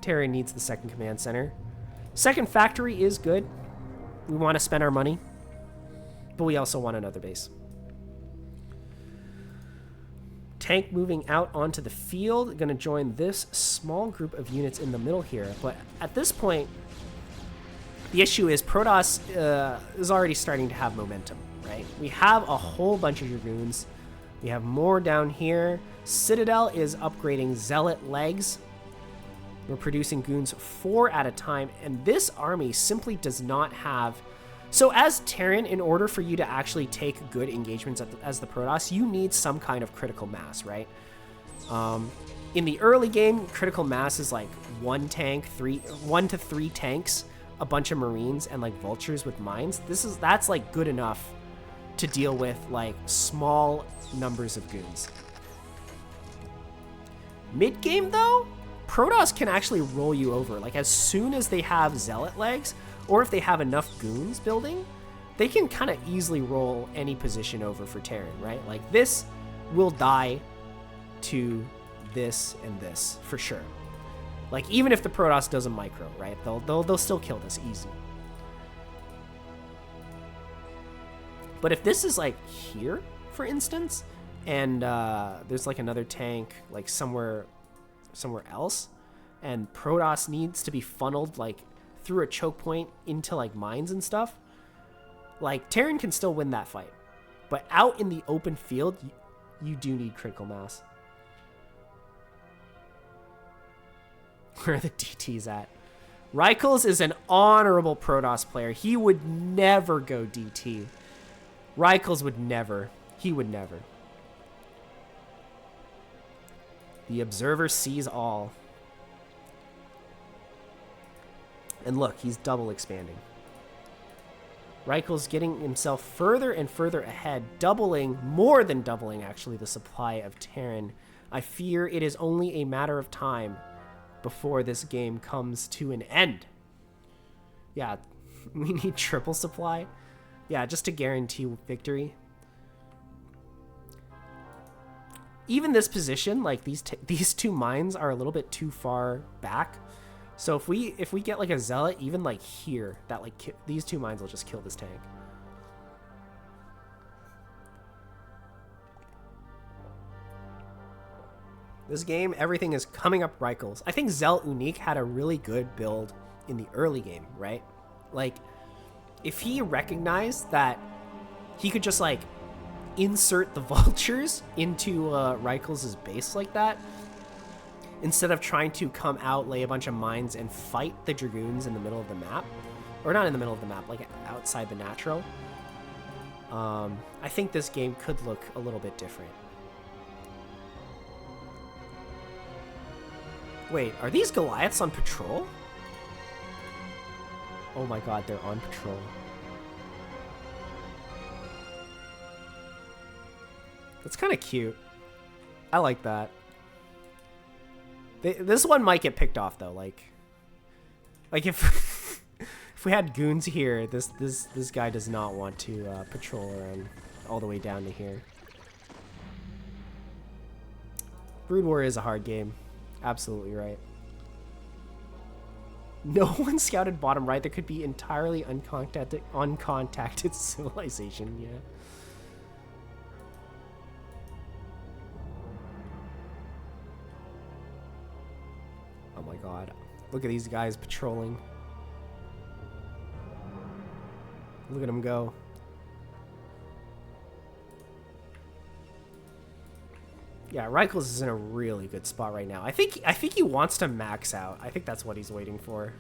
Terran needs the second command center. Second factory is good. We want to spend our money, but we also want another base. Tank moving out onto the field, going to join this small group of units in the middle here. But at this point, the issue is Protoss is already starting to have momentum. Right? We have a whole bunch of Dragoons. We have more down here. Citadel is upgrading Zealot legs. We're producing goons 4 at a time, and this army simply does not have... So as Terran, in order for you to actually take good engagements as the Protoss, you need some kind of critical mass, right? In the early game, critical mass is like 1 to 3 tanks, a bunch of Marines, and like vultures with mines. That's like good enough to deal with like small numbers of goons. Mid game though, Protoss can actually roll you over. Like as soon as they have Zealot legs, or if they have enough goons building, they can kind of easily roll any position over for Terran, right? Like this will die to this and this for sure. Like even if the Protoss does a micro, right? They'll still kill this easy. But if this is like here, for instance, and there's like another tank like somewhere else, and Protoss needs to be funneled like through a choke point into like mines and stuff, like Terran can still win that fight. But out in the open field, you do need critical mass. Where are the DTs at? Rykles is an honorable Protoss player. He would never go DT. Rykles would never. He would never. The observer sees all. And look, he's double expanding. Rykles getting himself further and further ahead, doubling, more than doubling actually, the supply of Terran. I fear it is only a matter of time before this game comes to an end. Yeah, we need triple supply. Yeah, just to guarantee victory. Even this position, like these two mines are a little bit too far back. So if we get like a zealot, even like here, that like these two mines will just kill this tank. This game, everything is coming up Rykles. I think Zell Unique had a really good build in the early game, right? Like, if he recognized that he could just like insert the vultures into Rykles' base like that, instead of trying to come out, lay a bunch of mines, and fight the Dragoons in the middle of the map. Or not in the middle of the map, like outside the natural. I think this game could look a little bit different. Wait, are these Goliaths on patrol? Oh my god, they're on patrol. That's kind of cute. I like that. This one might get picked off though. Like if if we had goons here, this guy does not want to patrol around all the way down to here. Brood War is a hard game. Absolutely right. No one scouted bottom right. There could be entirely uncontacted civilization. Yeah. Oh my god. Look at these guys patrolling. Look at them go. Yeah, Rykles is in a really good spot right now. I think he wants to max out. I think that's what he's waiting for.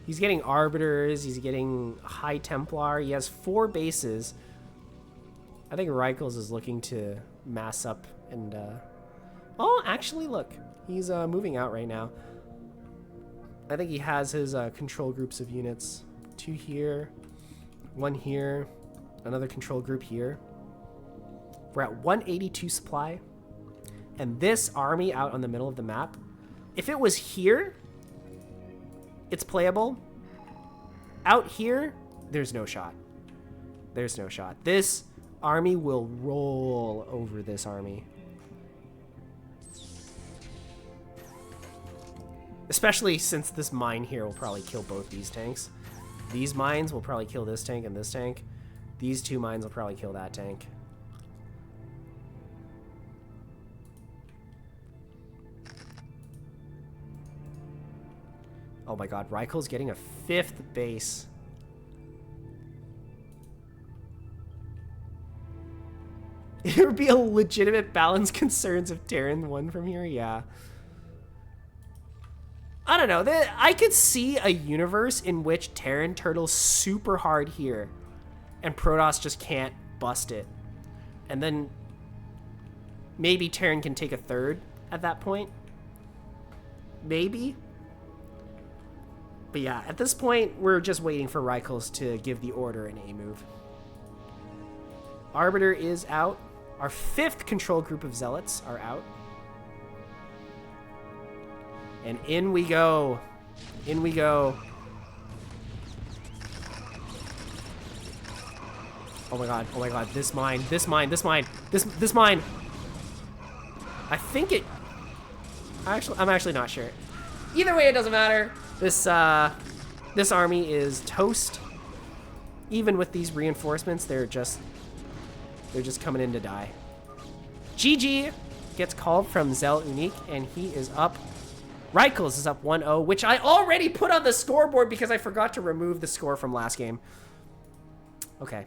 He's getting Arbiters. He's getting High Templar. He has 4 bases. I think Rykles is looking to mass up and... Oh, actually, look. He's moving out right now. I think he has his control groups of units. 2 here. 1 here. Another control group here. We're at 182 supply. And this army out on the middle of the map, if it was here, it's playable. Out here, there's no shot. There's no shot. This army will roll over this army. Especially since this mine here will probably kill both these tanks. These mines will probably kill this tank and this tank. These 2 mines will probably kill that tank. Oh my god, Rykles getting a 5th base. It would be a legitimate balance concerns if Terran won from here, yeah. I don't know, I could see a universe in which Terran turtles super hard here, and Protoss just can't bust it. And then maybe Terran can take a 3rd at that point. Maybe. But yeah, at this point, we're just waiting for Rykles to give the order in A move. Arbiter is out. Our 5th control group of Zealots are out. And in we go. In we go. Oh my god, this mine, this mine, this mine, this mine. I think it... I'm actually not sure. Either way, it doesn't matter. This army is toast. Even with these reinforcements, they're just coming in to die. GG gets called from Zell Unique, and he is up Reichels is up 1-0, which I already put on the scoreboard because I forgot to remove the score from last game. Okay.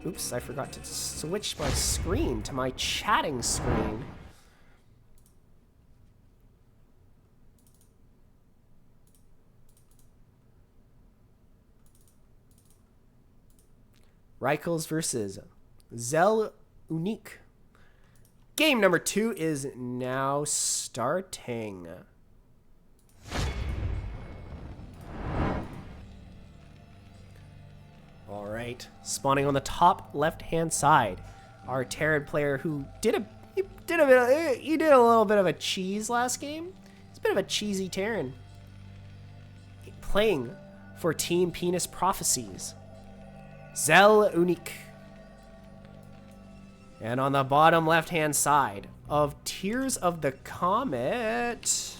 Oops, I forgot to switch my screen to my chatting screen. Reichels versus Zell Unique. Game number 2 is now starting. All right, spawning on the top left-hand side, our Terran player who did a little bit of a cheese last game. It's a bit of a cheesy Terran. Playing for Team Penis Prophecies, Zell Unique. And on the bottom left-hand side of Tears of the Comet.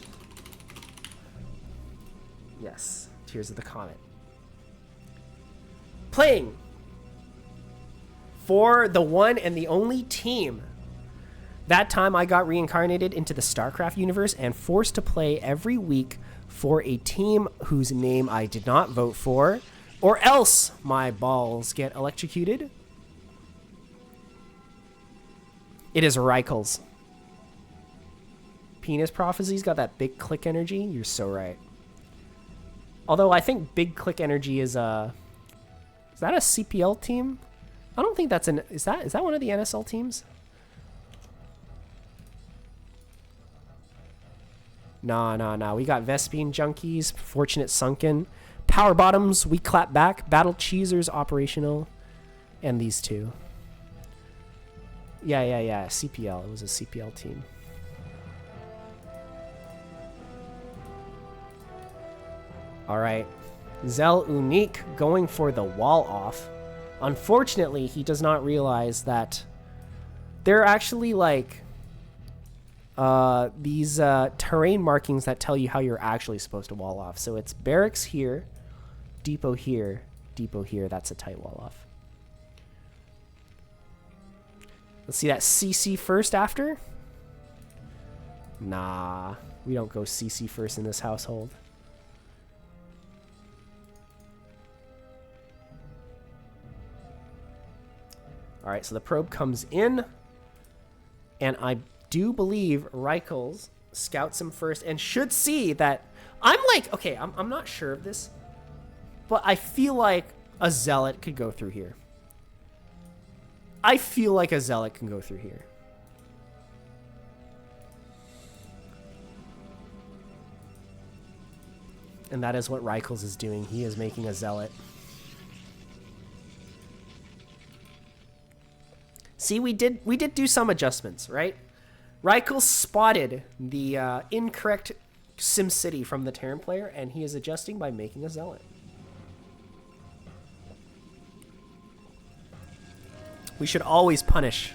Yes, Tears of the Comet. Playing for the one and the only team. That time I got reincarnated into the StarCraft universe and forced to play every week for a team whose name I did not vote for, or else my balls get electrocuted. It is Reichels. Penis Prophecy's got that big click energy. You're so right. Although I think big click energy is that a CPL team? I don't think that's is that one of the NSL teams? Nah. We got Vespine Junkies, Fortunate Sunken, Power Bottoms, We Clap Back, Battle Cheesers operational, and these two. Yeah. CPL. It was a CPL team. All right. Zell Unique going for the wall off. Unfortunately, he does not realize that there are actually like these terrain markings that tell you how you're actually supposed to wall off. So it's barracks here, depot here, depot here. That's a tight wall off. Let's see that CC first after. Nah, we don't go CC first in this household. All right, so the probe comes in, and I do believe Reichels scouts him first and should see that. I'm like, okay, I'm not sure of this, but I feel like a Zealot could go through here. I feel like a Zealot can go through here. And that is what Reichels is doing. He is making a Zealot. See, we did do some adjustments, right? Reichels spotted the incorrect SimCity from the Terran player, and he is adjusting by making a Zealot. We should always punish.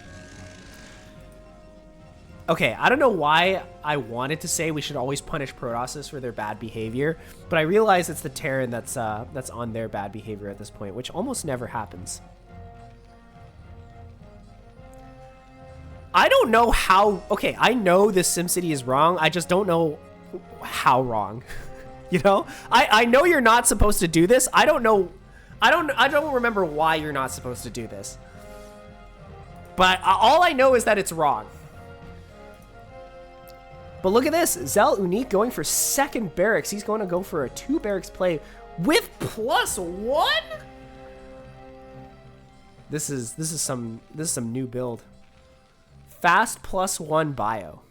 Okay, I don't know why I wanted to say we should always punish Protosses for their bad behavior, but I realize it's the Terran that's on their bad behavior at this point, which almost never happens. I don't know how. Okay, I know this SimCity is wrong. I just don't know how wrong. You know, I know you're not supposed to do this. I don't know. I don't remember why you're not supposed to do this. But all I know is that it's wrong. But look at this. Zell Unique going for second barracks. He's going to go for a 2 barracks play with +1. This is some new build. Fast +1 bio.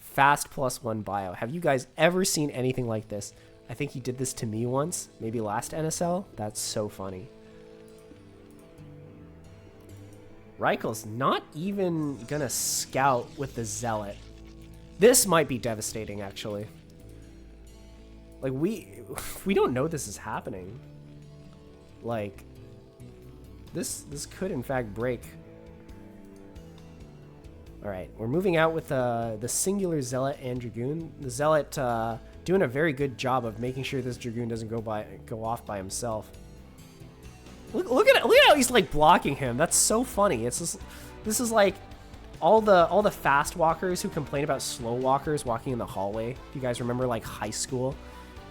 Fast +1 bio. Have you guys ever seen anything like this? I think he did this to me once, maybe last NSL. That's so funny. Reichel's not even gonna scout with the Zealot. This might be devastating, actually. Like, we don't know this is happening. Like, this could in fact break. All right, we're moving out with the singular Zealot and Dragoon. The Zealot doing a very good job of making sure this Dragoon doesn't go off by himself. Look at how he's like blocking him. That's so funny. It's just, this is like all the fast walkers who complain about slow walkers walking in the hallway. If you guys remember like high school,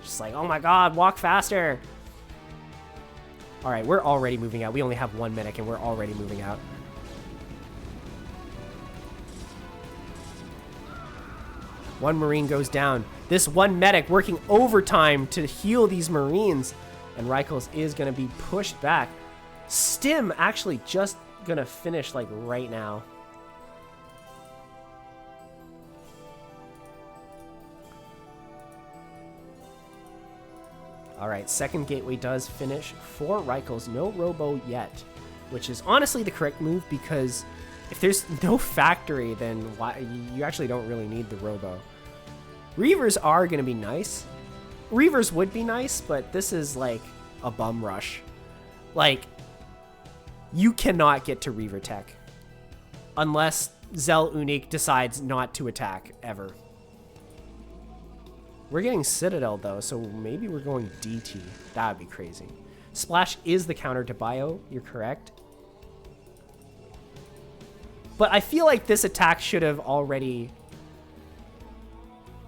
just like, oh my god, walk faster. All right, we're already moving out. We only have 1 minute and we're already moving out. One Marine goes down. This one medic working overtime to heal these Marines. And Rykels is going to be pushed back. Stim actually just going to finish like right now. All right, second gateway does finish for Rykels. No Robo yet, which is honestly the correct move because if there's no factory, then why, you actually don't really need the Robo. Reavers are going to be nice. Reavers would be nice, but this is like a bum rush. Like, you cannot get to Reaver Tech unless Zell Unique decides not to attack ever. We're getting Citadel though, so maybe we're going DT. That would be crazy. Splash is the counter to Bio, you're correct. But I feel like this attack should have already...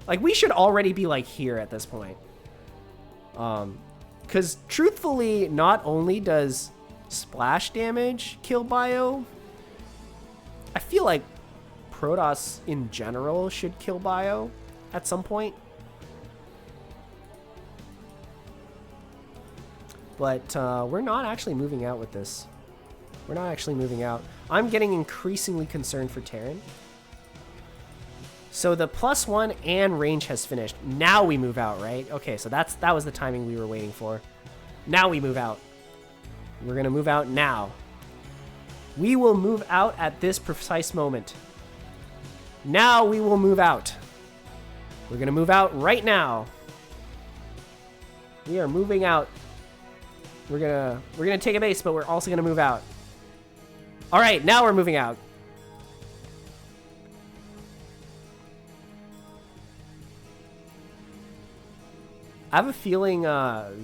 Like, we should already be, like, here at this point. Because, truthfully, not only does splash damage kill Bio, I feel like Protoss in general should kill Bio at some point. But we're not actually moving out with this. We're not actually moving out. I'm getting increasingly concerned for Terran. So the +1 and range has finished. Now we move out, right? Okay, so that was the timing we were waiting for. Now we move out. We're gonna move out now. We will move out at this precise moment. Now we will move out. We're gonna move out right now. We are moving out. We're gonna take a base, but we're also gonna move out. All right, now we're moving out. I have a feeling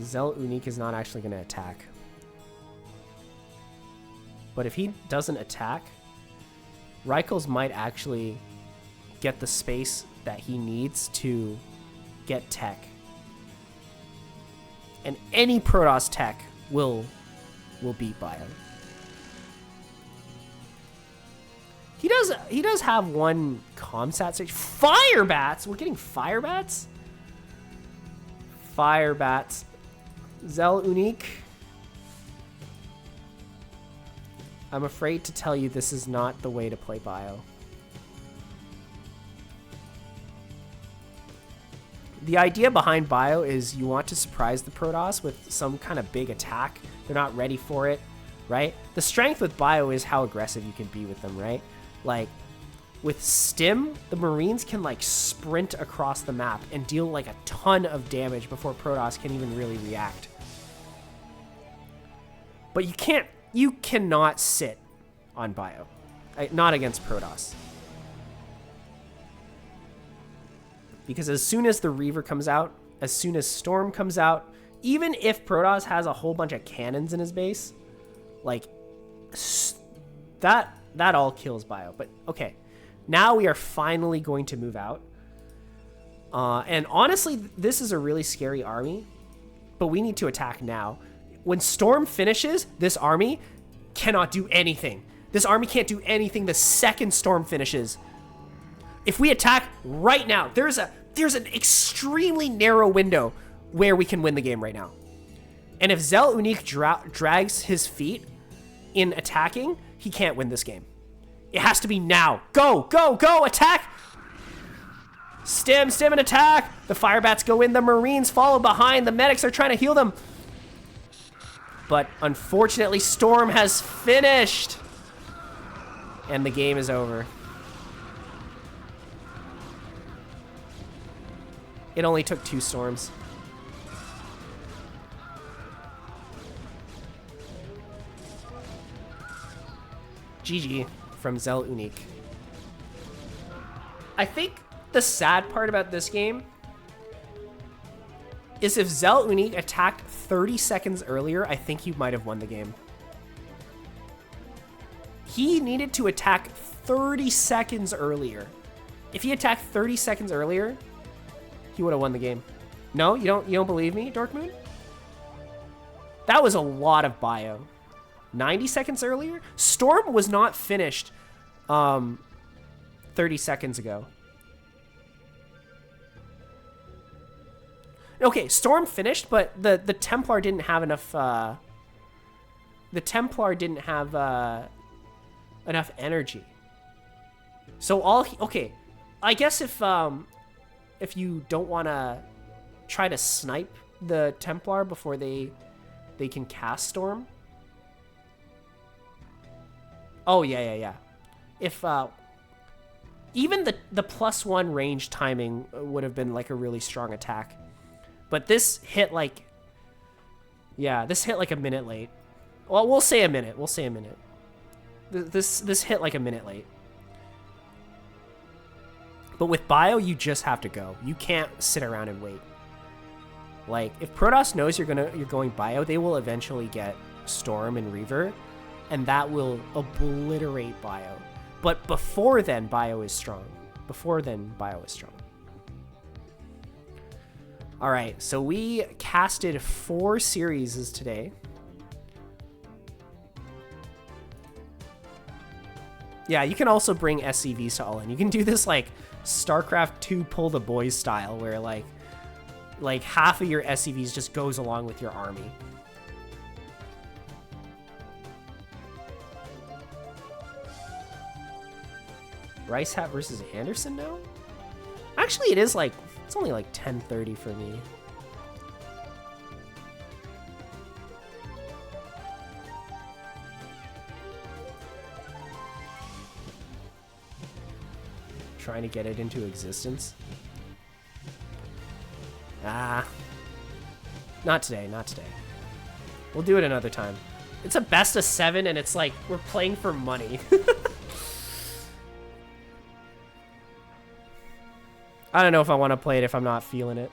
Zell Unique is not actually going to attack. But if he doesn't attack, Rykels might actually get the space that he needs to get tech. And any Protoss tech will beat Bio. He does have one Comsat stage. Fire Bats! We're getting Fire Bats? Fire Bats. Zell Unique. I'm afraid to tell you this is not the way to play Bio. The idea behind Bio is you want to surprise the Protoss with some kind of big attack. They're not ready for it, right? The strength with Bio is how aggressive you can be with them, right? Like, with Stim, the Marines can like sprint across the map and deal like a ton of damage before Protoss can even really react. But you cannot sit on Bio. Not against Protoss. Because as soon as the Reaver comes out, as soon as Storm comes out, even if Protoss has a whole bunch of cannons in his base, like, that all kills Bio. But okay. Now we are finally going to move out. And honestly, this is a really scary army, but we need to attack now. When Storm finishes, this army cannot do anything. This army can't do anything the second Storm finishes. If we attack right now, there's an extremely narrow window where we can win the game right now. And if Zell Unique drags his feet in attacking, he can't win this game. It has to be now. Go, go, go, attack! Stim, and attack! The Fire Bats go in, the Marines follow behind, the medics are trying to heal them. But unfortunately, Storm has finished. And the game is over. It only took 2 storms. GG from Zell Unique. I think the sad part about this game is if Zell Unique attacked 30 seconds earlier, I think he might have won the game. He needed to attack 30 seconds earlier. If he attacked 30 seconds earlier, he would have won the game. No, you don't believe me, Dorkmoon? That was a lot of bio. 90 seconds earlier? Storm was not finished 30 seconds ago. Okay, Storm finished, but the Templar didn't have enough the Templar didn't have enough energy. So okay, I guess if you don't want to try to snipe the Templar before they can cast Storm. Oh yeah. If even the +1 range timing would have been like a really strong attack, but this hit like a minute late. Well, we'll say a minute. This hit like a minute late. But with bio, you just have to go. You can't sit around and wait. Like, if Protoss knows you're going bio, they will eventually get Storm and Reaver, and that will obliterate bio. But before then, bio is strong. All right, so we casted 4 series today. Yeah, you can also bring SCVs to All-In. You can do this like StarCraft 2 pull the boys style, where like half of your SCVs just goes along with your army. Rice Hat versus Anderson now? Actually, it's only like 10:30 for me. Trying to get it into existence. Not today. We'll do it another time. It's a best of 7 and it's like we're playing for money. I don't know if I want to play it if I'm not feeling it.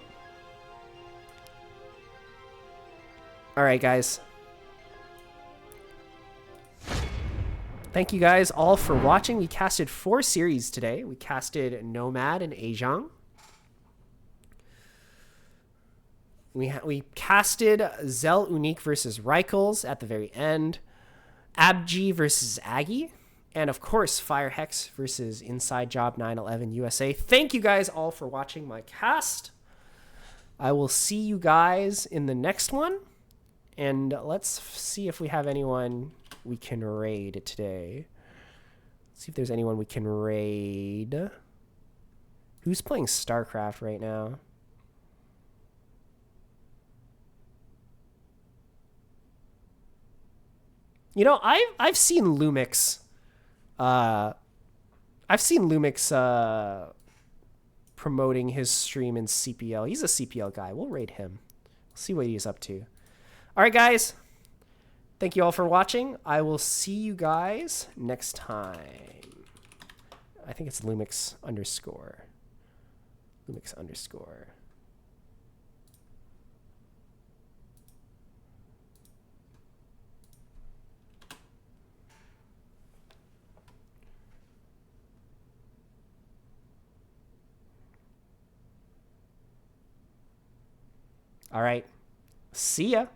All right, guys. Thank you guys all for watching. We casted 4 series today. We casted Nomad and Ajiang. We casted Zell Unique versus Reichels at the very end. Abji versus Aggie. And of course, Fire Hex versus Inside Job 911 USA. Thank you guys all for watching my cast. I will see you guys in the next one. And let's see if we have anyone we can raid today. Let's see if there's anyone we can raid. Who's playing StarCraft right now? You know, I've seen Lumix. Promoting his stream in CPL. He's a CPL guy. We'll raid him. We'll see what he's up to. All right, guys. Thank you all for watching. I will see you guys next time. I think it's Lumix underscore. Lumix underscore. All right. See ya.